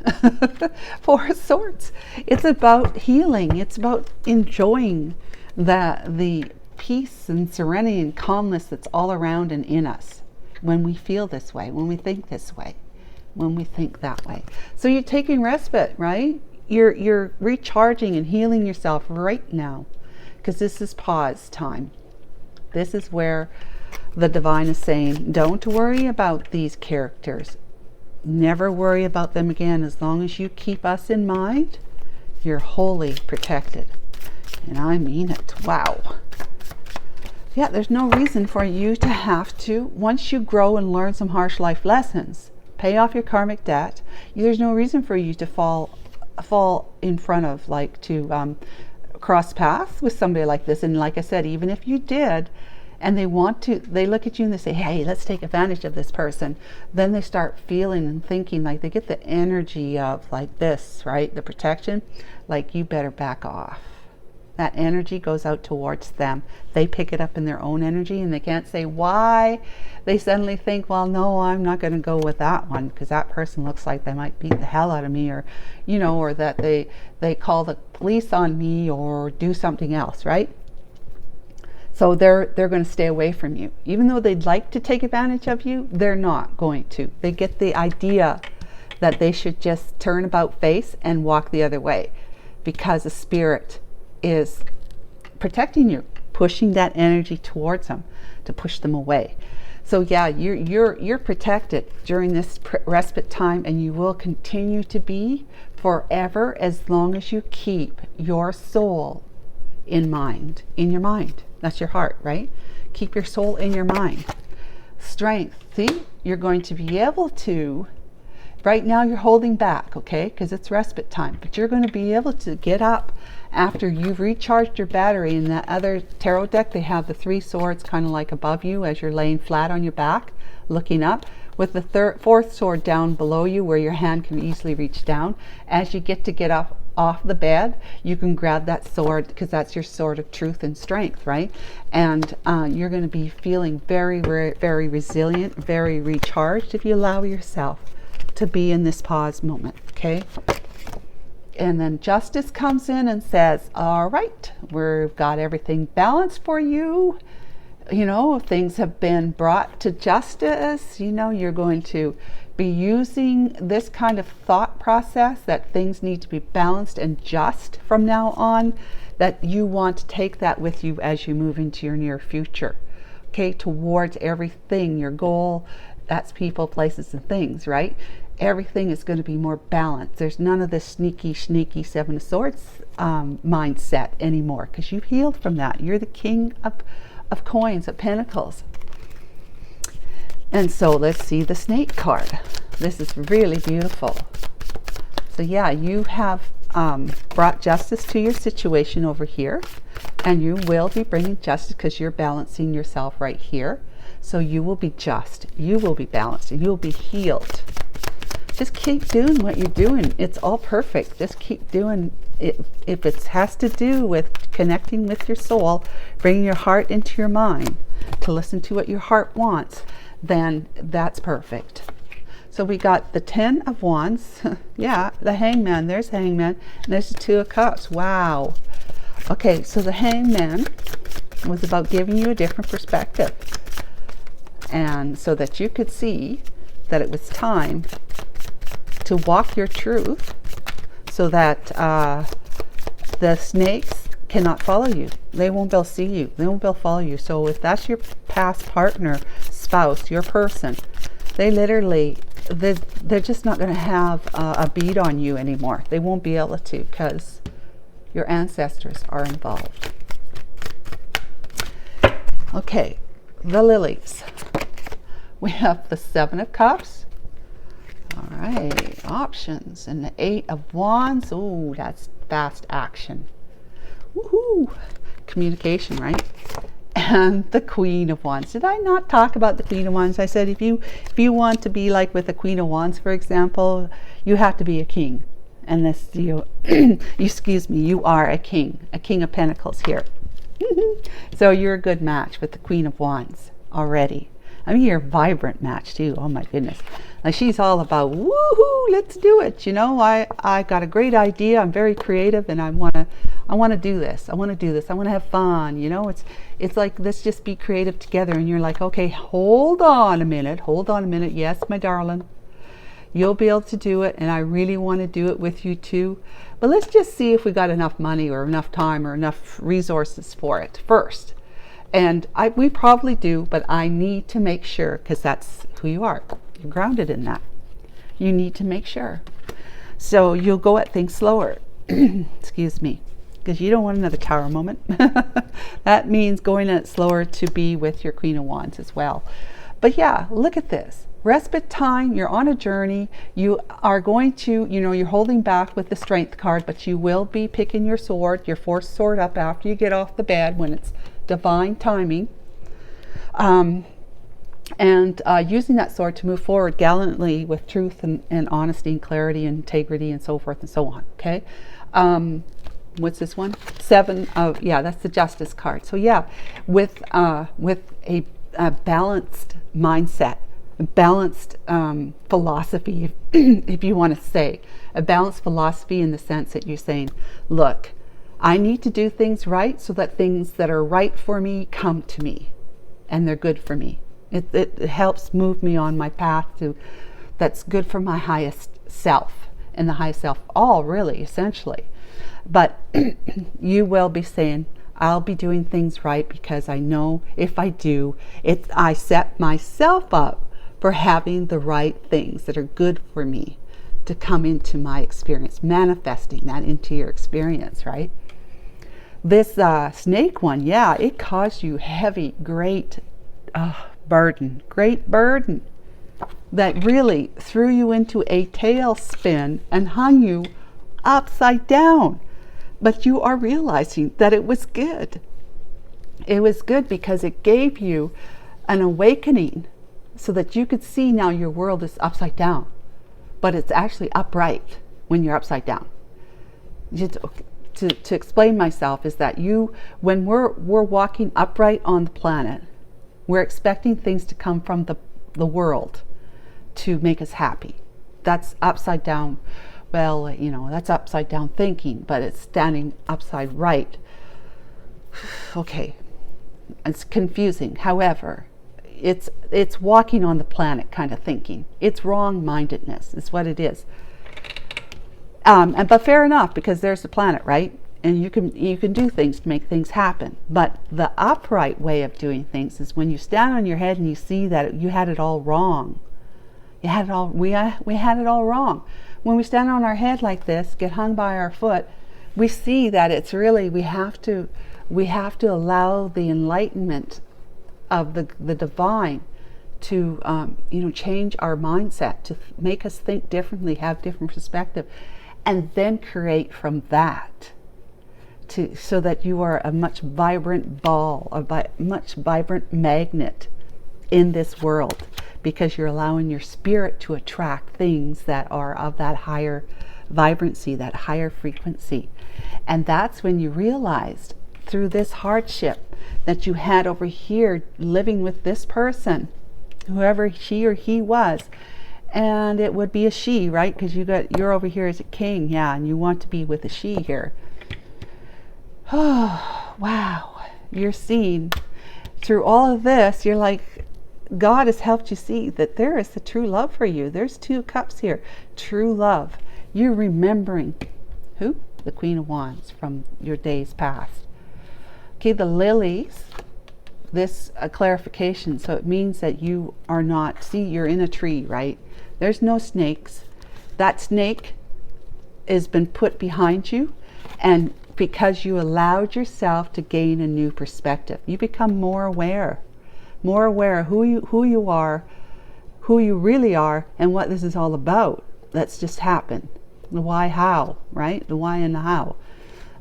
for sorts. It's about healing. It's about enjoying the peace and serenity and calmness that's all around and in us when we feel this way, when we think this way, when we think that way. So you're taking respite, right? You're recharging and healing yourself right now, because this is pause time. This is where the divine is saying, don't worry about these characters. Never worry about them again. As long as you keep us in mind, you're wholly protected. And I mean it. Wow. Yeah, there's no reason for you to have to, once you grow and learn some harsh life lessons, pay off your karmic debt, there's no reason for you to fall in front of, like, to cross paths with somebody like this. And like I said, even if you did, and they look at you and they say, hey, let's take advantage of this person, then they start feeling and thinking, like, they get the energy of, like, this, right, the protection, like, you better back off. That energy goes out towards them. They pick it up in their own energy, and they can't say why. They suddenly think, well, no, I'm not going to go with that one because that person looks like they might beat the hell out of me, or, you know, or that they call the police on me or do something else, right? So they're going to stay away from you. Even though they'd like to take advantage of you, they're not going to. They get the idea that they should just turn about face and walk the other way, because the spirit is protecting you, pushing that energy towards them to push them away. So yeah, you're protected during this respite time, and you will continue to be forever as long as you keep your soul in your mind. That's your heart, right? Keep your soul in your mind. Strength. See, you're going to be able to, right now you're holding back, okay, because it's respite time, but you're going to be able to get up after you've recharged your battery. In that other tarot deck, they have the 3 swords kind of like above you as you're laying flat on your back, looking up, with the fourth sword down below you where your hand can easily reach down. As you get up off the bed, you can grab that sword, because that's your sword of truth and strength, right? And you're going to be feeling very, very, very resilient, very recharged if you allow yourself to be in this pause moment, okay? And then justice comes in and says, all right, we've got everything balanced for you. You know, things have been brought to justice. You know, you're going to be using this kind of thought process that things need to be balanced and just from now on, that you want to take that with you as you move into your near future, okay, towards everything, your goal. That's people, places, and things, right? Everything is going to be more balanced. There's none of this sneaky 7 of Swords mindset anymore, because you've healed from that. You're the king of coins, of pentacles. And so let's see the snake card. This is really beautiful. So yeah, you have brought justice to your situation over here, and you will be bringing justice because you're balancing yourself right here. So you will be just, you will be balanced, and you'll be healed. Just keep doing what you're doing. It's all perfect. Just keep doing it. If it has to do with connecting with your soul, bringing your heart into your mind to listen to what your heart wants, then that's perfect. So we got the 10 of Wands. Yeah, the Hangman. There's Hangman. And there's the 2 of Cups. Wow. Okay, so the Hangman was about giving you a different perspective, and so that you could see that it was time to walk your truth, so that the snakes cannot follow you. They won't be able to see you. They won't be able to follow you. So if that's your past partner, spouse, your person, they literally, they're just not going to have a bead on you anymore. They won't be able to, because your ancestors are involved. Okay, the lilies. We have the 7 of Cups. All right, options, and the 8 of Wands. Oh, that's fast action. Woohoo! Communication, right? And the Queen of Wands. Did I not talk about the Queen of Wands? I said if you want to be like with the Queen of Wands, for example, you have to be a king. And this, excuse me, you are a king of Pentacles here. So you're a good match with the Queen of Wands already. I mean, you're a vibrant match too. Oh my goodness. Like, she's all about, woohoo, let's do it. You know, I got a great idea. I'm very creative, and I want to do this. I want to do this. I want to have fun. You know, it's like, let's just be creative together. And you're like, okay, hold on a minute. Yes, my darling, you'll be able to do it. And I really want to do it with you too. But let's just see if we got enough money or enough time or enough resources for it first. And we probably do, but I need to make sure, because that's who you are. You're grounded in that. you need to make sure. So you'll go at things slower. Excuse me. Because you don't want another tower moment. That means going at it slower to be with your Queen of Wands as well. But yeah, look at this. Respite time, you're on a journey. You are going to, you're holding back with the Strength card, but you will be picking your sword, your fourth sword up after you get off the bed when it's divine timing. And using that sword to move forward gallantly with truth and honesty and clarity and integrity and so forth and so on. Okay. What's this one? 7 of, yeah, that's the Justice card. So yeah, with a balanced mindset, a balanced philosophy, if you want to say, a balanced philosophy in the sense that you're saying, look, I need to do things right so that things that are right for me come to me and they're good for me. It helps move me on my path to that's good for my highest self and the highest self, all really, essentially. But you will be saying, I'll be doing things right because I know if I do, I set myself up for having the right things that are good for me to come into my experience, manifesting that into your experience, right? This snake one, yeah, it caused you heavy, great burden that really threw you into a tailspin and hung you upside down. But you are realizing that it was good. It was good because it gave you an awakening so that you could see now your world is upside down, but it's actually upright when you're upside down. To explain myself is that when we're walking upright on the planet, we're expecting things to come from the world to make us happy. That's upside down. Well, that's upside down thinking, but it's standing upside right. Okay, it's confusing. However, it's walking on the planet kind of thinking. It's wrong-mindedness is what it is. But fair enough, because there's the planet, right? And you can do things to make things happen. But the upright way of doing things is when you stand on your head and you see that you had it all wrong. We had it all wrong. When we stand on our head like this, get hung by our foot, we see that it's really, we have to allow the enlightenment of the divine to change our mindset, to make us think differently, have different perspective, and then create from that, so that you are a much vibrant ball, a much vibrant magnet in this world, because you're allowing your spirit to attract things that are of that higher vibrancy, that higher frequency. And that's when you realized through this hardship that you had over here living with this person, whoever she or he was, and it would be a she, right? Because you're over here as a king, yeah, and you want to be with a she here. Oh, wow. You're seeing through all of this, you're like, God has helped you see that there is the true love for you. There's 2 cups here. True love. You're remembering who? The Queen of Wands from your days past. Okay, the lilies, this clarification. So it means that you are not, see, you're in a tree, right? There's no snakes. That snake has been put behind you, and because you allowed yourself to gain a new perspective, you become more aware of who you are, who you really are, and what this is all about. That's just happened. The why, how, right? The why and the how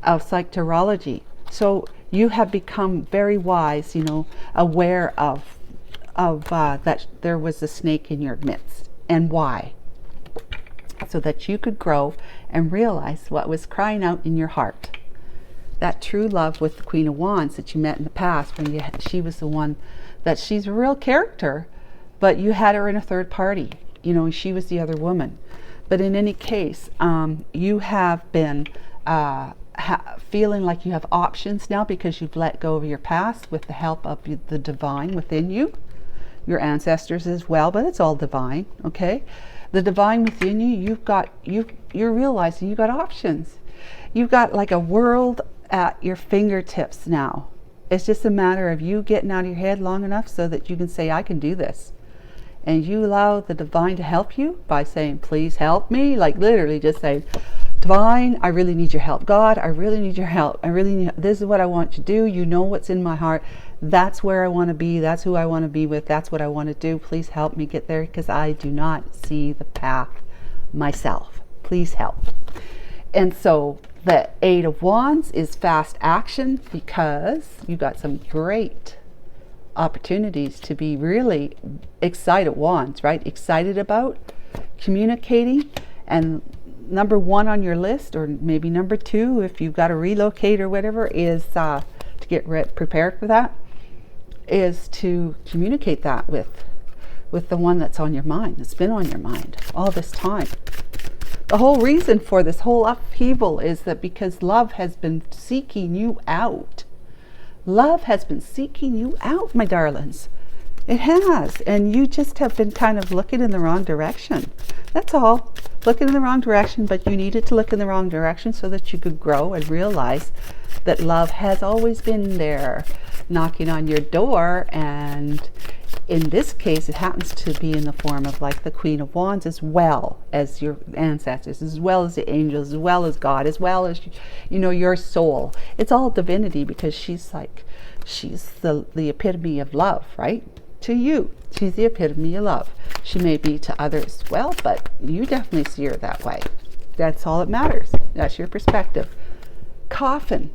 of PSYCHTAROLOgy. So you have become very wise, aware of that there was a snake in your midst, and why, so that you could grow and realize what was crying out in your heart. That true love with the Queen of Wands that you met in the past, when she was the one that she's a real character, but you had her in a third party. She was the other woman. But in any case, you have been feeling like you have options now because you've let go of your past with the help of the divine within you, your ancestors as well, but it's all divine, okay? The divine within you, you're realizing you got options. You've got like a world at your fingertips now. It's just a matter of you getting out of your head long enough so that you can say, I can do this. and you allow the divine to help you by saying, please help me, like literally just saying, divine, I really need your help. God, I really need your help. I really need, this is what I want you to do. You know what's in my heart. That's where I want to be. That's who I want to be with. That's what I want to do. Please help me get there, because I do not see the path myself. Please help. And so the Eight of Wands is fast action, because you got some great opportunities to be really excited. Wands, right? Excited about communicating. And number one on your list, or maybe number two if you've got to relocate or whatever, is to get prepared for that, is to communicate that with the one that's on your mind, that's been on your mind all this time. The whole reason for this whole upheaval is that because love has been seeking you out. Love has been seeking you out, my darlings. It has. And you just have been kind of looking in the wrong direction. That's all. Looking in the wrong direction, but you needed to look in the wrong direction so that you could grow and realize that love has always been there, knocking on your door. And in this case, it happens to be in the form of like the Queen of Wands, as well as your ancestors, as well as the angels, as well as God, as well as, you know, your soul. It's all divinity, because she's the epitome of love, right? To you, she's the epitome of love. She may be to others as well, but you definitely see her that way. That's all that matters. That's your perspective. Coffin.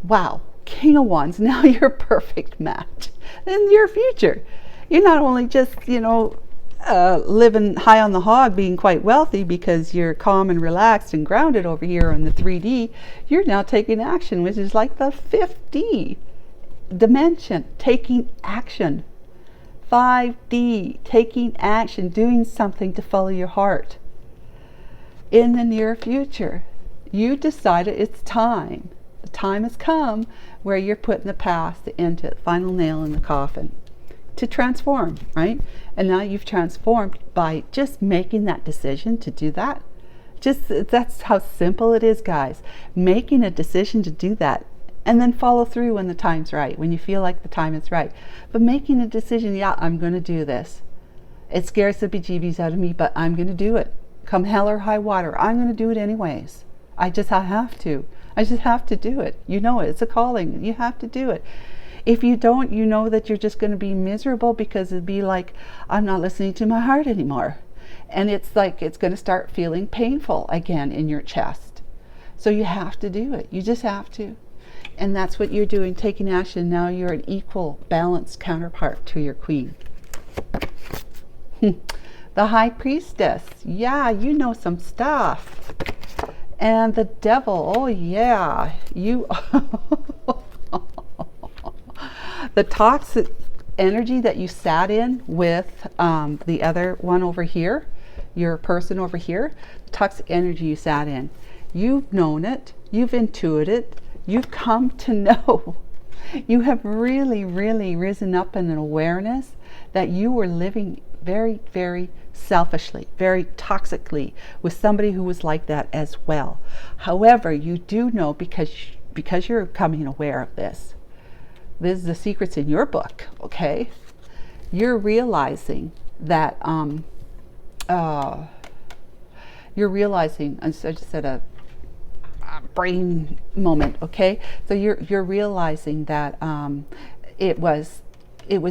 Wow. King of Wands, now you're a perfect match in your future. You're not only just, you know, living high on the hog, being quite wealthy because you're calm and relaxed and grounded over here on the 3D, you're now taking action, which is like the 5D dimension, taking action. 5D, taking action, doing something to follow your heart. In the near future, you decided it's time. The time has come where you're putting the past into the final nail in the coffin to transform, right? And now you've transformed by just making that decision to do that. Just, that's how simple it is, guys. Making a decision to do that, and then follow through when the time's right, when you feel like the time is right. But making a decision, yeah, I'm going to do this. It scares the bejeebies out of me, but I'm going to do it. Come hell or high water, I'm going to do it anyways. I have to. I just have to do it. You know it. It's a calling. You have to do it. If you don't, you know that you're just going to be miserable, because it'd be like, I'm not listening to my heart anymore. And it's like, it's going to start feeling painful again in your chest. So you have to do it. You just have to. And that's what you're doing, taking action. Now you're an equal, balanced counterpart to your queen. The High Priestess. Yeah, you know some stuff. And the Devil. Oh, yeah. You. The toxic energy that you sat in with the other one over here, your person over here, the toxic energy you sat in. You've known it. You've intuited. You've come to know. You have really, really risen up in an awareness that you were living very, very selfishly, very toxically with somebody who was like that as well. However, you do know, because you're becoming aware of this. This is the secrets in your book, okay? You're realizing that you're realizing, I just said a brain moment, okay? So you're realizing that it was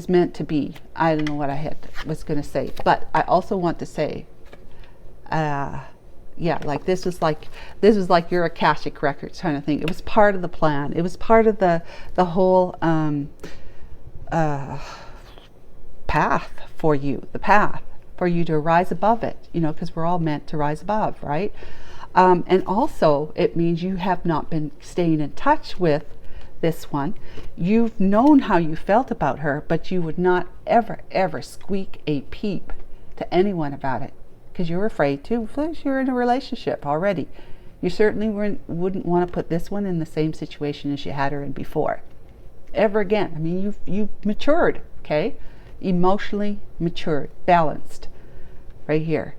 meant to be. I don't know what I was going to say, but I also want to say, yeah, like this was like your Akashic records kind of thing. It was part of the plan. It was part of the whole path for you, to rise above it, you know, because we're all meant to rise above, right? And also it means you have not been staying in touch with this one. You've known how you felt about her, but you would not ever squeak a peep to anyone about it, because you're afraid to. You're in a relationship already. You certainly wouldn't want to put this one in the same situation as you had her in before, ever again. I mean, you've matured, okay? Emotionally matured, balanced, right here.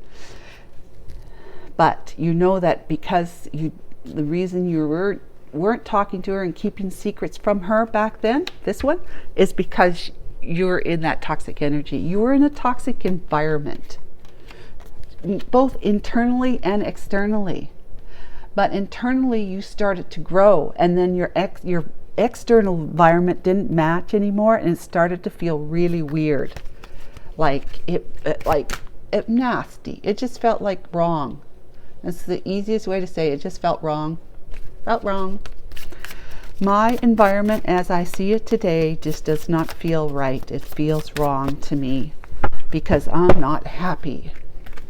But you know that because the reason you weren't talking to her and keeping secrets from her back then, this one, is because you're in that toxic energy. You were in a toxic environment, both internally and externally. But internally, you started to grow, and then your external environment didn't match anymore, and it started to feel really weird, like it nasty. It just felt like wrong. That's the easiest way to say it. It just felt wrong. Felt wrong. My environment, as I see it today, just does not feel right. It feels wrong to me because I'm not happy.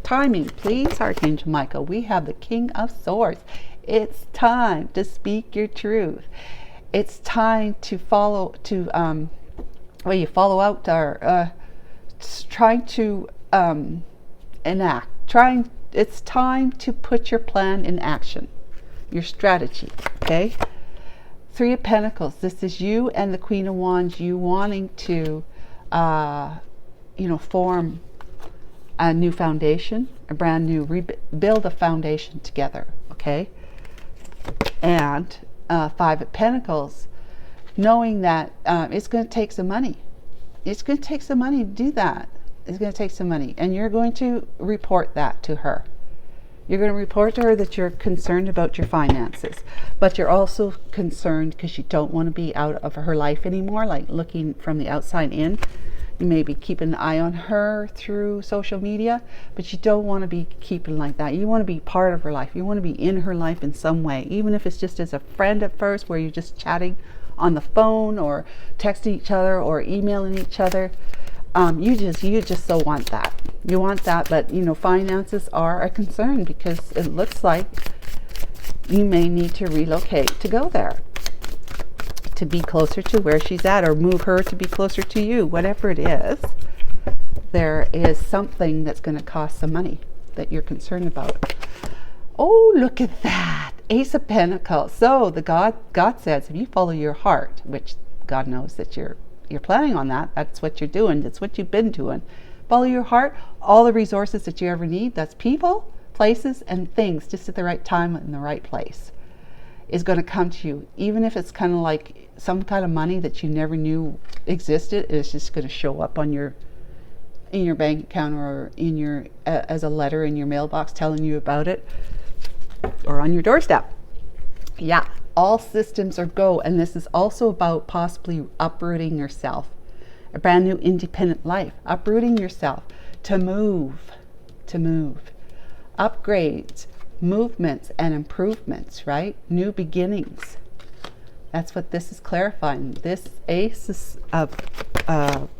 Timing, please, Archangel Michael. We have the King of Swords. It's time to speak your truth. It's time to follow out our trying to enact. It's time to put your plan in action, your strategy. Okay. Three of Pentacles. This is you and the Queen of Wands. You wanting to, form a new foundation, a brand new, build a foundation together, okay? And Five of Pentacles, knowing that it's going to take some money. It's going to take some money to do that. It's going to take some money. And you're going to report that to her. You're going to report to her that you're concerned about your finances, but you're also concerned because you don't want to be out of her life anymore, like looking from the outside in. You may be keeping an eye on her through social media, but you don't want to be keeping like that. You want to be part of her life. You want to be in her life in some way, even if it's just as a friend at first, where you're just chatting on the phone or texting each other or emailing each other. You just so want that. You want that, but finances are a concern because it looks like you may need to relocate to go there, to be closer to where she's at, or move her to be closer to you. Whatever it is, there is something that's going to cost some money that you're concerned about. Oh, look at that. Ace of Pentacles. So the God says, if you follow your heart, which God knows that you're planning on that. That's what you're doing. That's what you've been doing. Follow your heart. All the resources that you ever need, that's people, places, and things, just at the right time and in the right place, is going to come to you. Even if it's kind of like some kind of money that you never knew existed, it's just going to show up on in your bank account, or in your as a letter in your mailbox telling you about it, or on your doorstep. Yeah. All systems are go, and this is also about possibly uprooting yourself, a brand new independent life, uprooting yourself to move, upgrades, movements, and improvements, right? New beginnings. That's what this is clarifying. This Ace of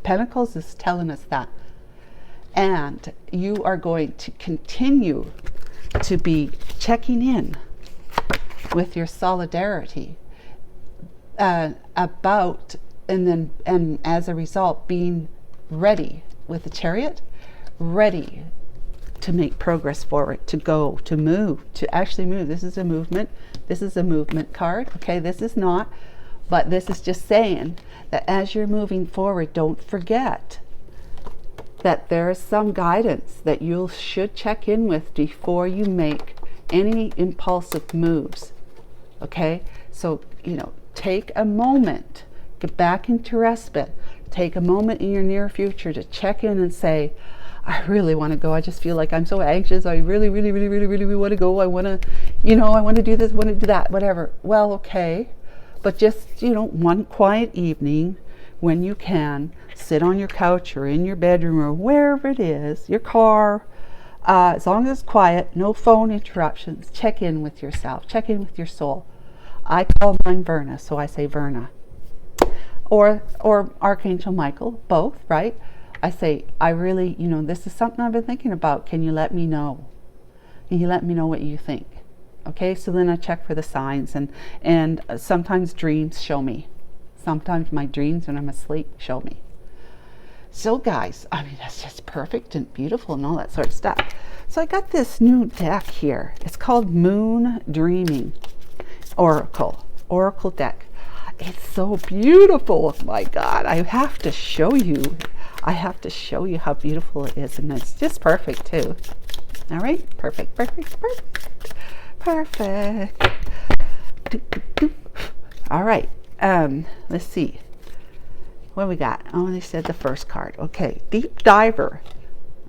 Pentacles is telling us that. And you are going to continue to be checking in with your solidarity about, and as a result, being ready with the Chariot, ready to make progress forward, to go, to move, to actually move. This is a movement. This is a movement card. Okay, this is not, but this is just saying that as you're moving forward, don't forget that there is some guidance that you should check in with before you make any impulsive moves. Okay, so take a moment, get back into respite, take a moment in your near future to check in and say, I really want to go. I just feel like I'm so anxious. I really want to go. I want to, I want to do this, want to do that, whatever. Well, okay, but just one quiet evening when you can, sit on your couch or in your bedroom or wherever it is, your car. As long as it's quiet, no phone interruptions, check in with yourself, check in with your soul. I call mine Verna, so I say Verna. Or Archangel Michael, both, right? I say, I really, this is something I've been thinking about. Can you let me know? Can you let me know what you think? Okay, so then I check for the signs, and sometimes dreams show me. Sometimes my dreams when I'm asleep show me. So guys, that's just perfect and beautiful and all that sort of stuff. So I got this new deck here. It's called Moon Dreaming Oracle deck. It's so beautiful. Oh my God, I have to show you. I have to show you how beautiful it is, and it's just perfect too. All right, perfect. All right, let's see. what do we got? Oh, they said the first card. Okay, deep diver.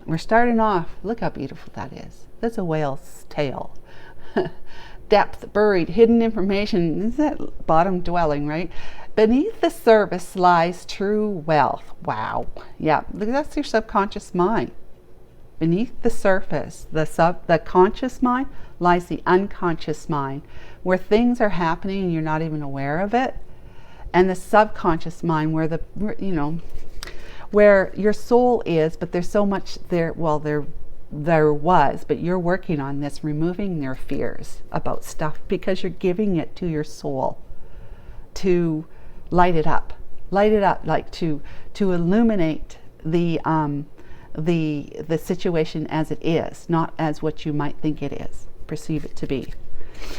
We're starting off. Look how beautiful that is. That's a whale's tail. Depth, buried, hidden information. Is that bottom dwelling, right? Beneath the surface lies true wealth. Wow. Yeah, that's your subconscious mind. Beneath the surface, the conscious mind, lies the unconscious mind, where things are happening and you're not even aware of it. And the subconscious mind, where where your soul is, but there's so much there. Well, there was, but you're working on this, removing their fears about stuff, because you're giving it to your soul to light it up, like to illuminate the situation as it is, not as what you might think it is, perceive it to be.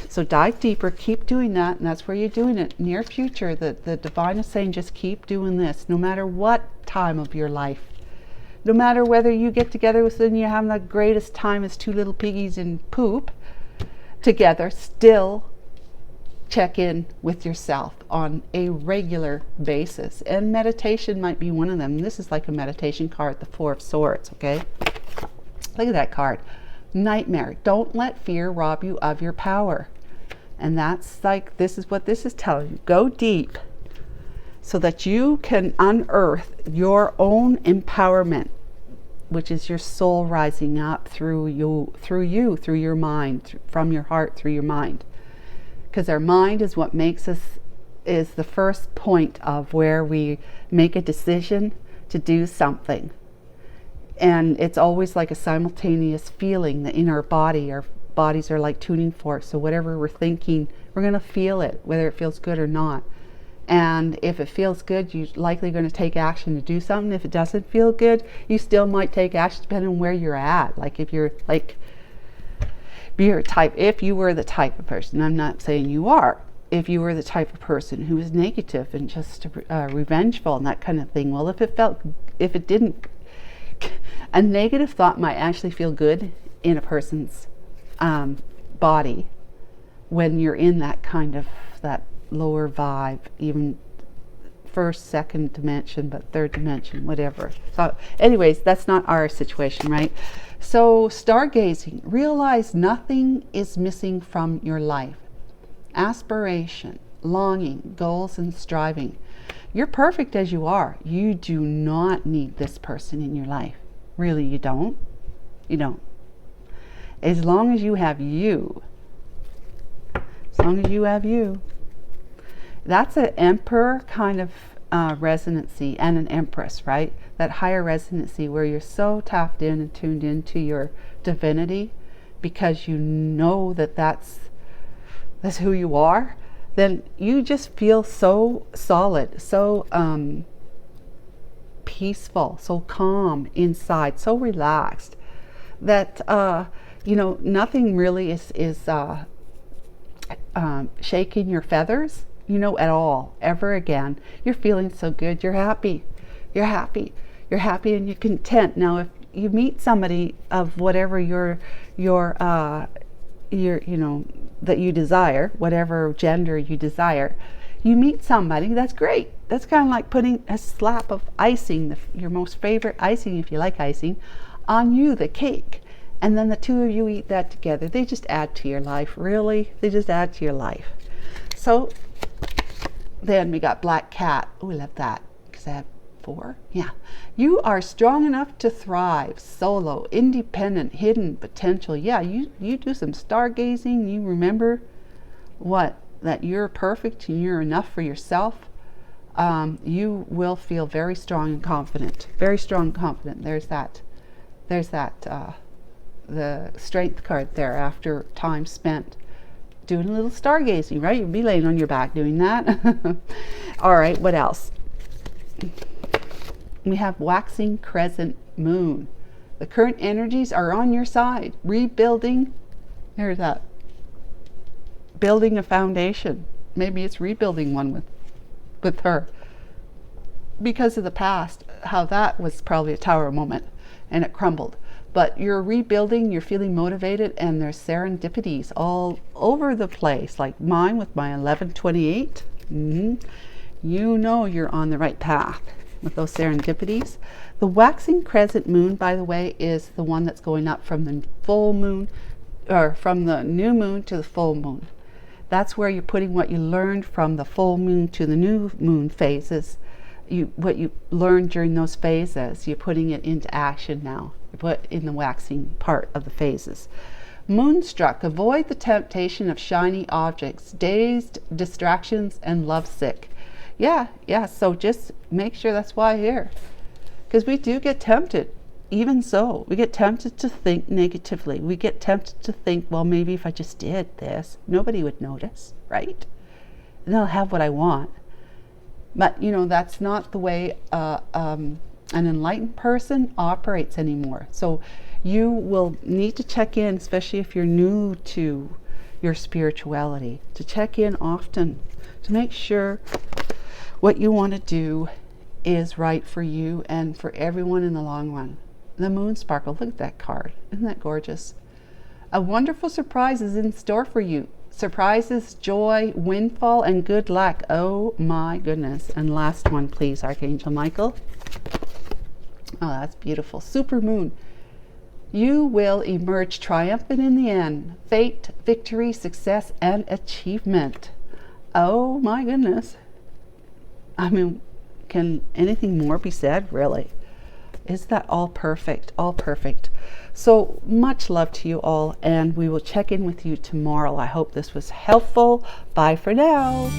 So dive deeper, keep doing that, and that's where you're doing it. Near future, the divine is saying, just keep doing this, no matter what time of your life. No matter whether you get together with them, you're having the greatest time as two little piggies in poop together, still check in with yourself on a regular basis. And meditation might be one of them. This is like a meditation card, the Four of Swords, okay? Look at that card. Nightmare. Don't let fear rob you of your power. And that's like, this is what this is telling you. Go deep so that you can unearth your own empowerment, which is your soul rising up through your mind, from your heart, through your mind. Because our mind is what makes us, is the first point of where we make a decision to do something. And it's always like a simultaneous feeling that in our bodies are like tuning forks. So whatever we're thinking, we're going to feel it, whether it feels good or not. And if it feels good, you're likely going to take action to do something. If it doesn't feel good, you still might take action depending on where you're at. Like if you're like, if you were the type of person, I'm not saying you are, if you were the type of person who was negative and just revengeful and that kind of thing, well, if it didn't, a negative thought might actually feel good in a person's body when you're in that kind of, that lower vibe, even first, second dimension, but third dimension, whatever. So anyways, that's not our situation, right? So stargazing, realize nothing is missing from your life. Aspiration, longing, goals, and striving. You're perfect as you are. You do not need this person in your life. Really, you don't. You don't. As long as you have you. As long as you have you. That's an emperor kind of resonancy, and an empress, right? That higher resonancy where you're so tapped in and tuned into your divinity, because you know that that's who you are. Then you just feel so solid, so peaceful, so calm inside, so relaxed that nothing really is shaking your feathers, at all, ever again. You're feeling so good. You're happy. You're happy. You're happy and you're content. Now, if you meet somebody of whatever your that you desire, whatever gender you desire, you meet somebody, that's great. That's kind of like putting a slap of icing, your most favorite icing, if you like icing, on you, the cake. And then the two of you eat that together. They just add to your life, really. They just add to your life. So then we got Black Cat. Oh, I love that, because I have 4. Yeah. You are strong enough to thrive, solo, independent, hidden potential. Yeah, you do some stargazing. You remember that you're perfect and you're enough for yourself. You will feel very strong and confident. Very strong and confident. There's that the strength card there, after time spent doing a little stargazing, right? You'd be laying on your back doing that. All right, what else? We have waxing crescent moon. The current energies are on your side. Rebuilding. There's that. Building a foundation. Maybe it's rebuilding one with her. Because of the past, how that was probably a tower moment and it crumbled. But you're rebuilding, you're feeling motivated, and there's serendipities all over the place, like mine with my 1128. You know you're on the right path. with those serendipities. The waxing crescent moon, by the way, is the one that's going up from the full moon, or from the new moon to the full moon. That's where you're putting what you learned from the full moon to the new moon phases. What you learned during those phases, you're putting it into action now. You put in the waxing part of the phases. Moonstruck, avoid the temptation of shiny objects, dazed, distractions, and lovesick. Yeah, so just make sure that's why here. Because we do get tempted. Even so, we get tempted to think negatively. We get tempted to think, well, maybe if I just did this, nobody would notice, right? And they'll have what I want. But, you know, that's not the way an enlightened person operates anymore. So you will need to check in, especially if you're new to your spirituality, to check in often to make sure what you want to do is right for you and for everyone in the long run. The moon sparkle, look at that card. Isn't that gorgeous? A wonderful surprise is in store for you. Surprises, joy, windfall, and good luck. Oh my goodness. And last one, please, Archangel Michael. Oh, that's beautiful. Super moon. You will emerge triumphant in the end. Fate, victory, success, and achievement. Oh my goodness. I mean, can anything more be said, really? Is that all perfect? All perfect. So much love to you all, and we will check in with you tomorrow. I hope this was helpful. Bye for now.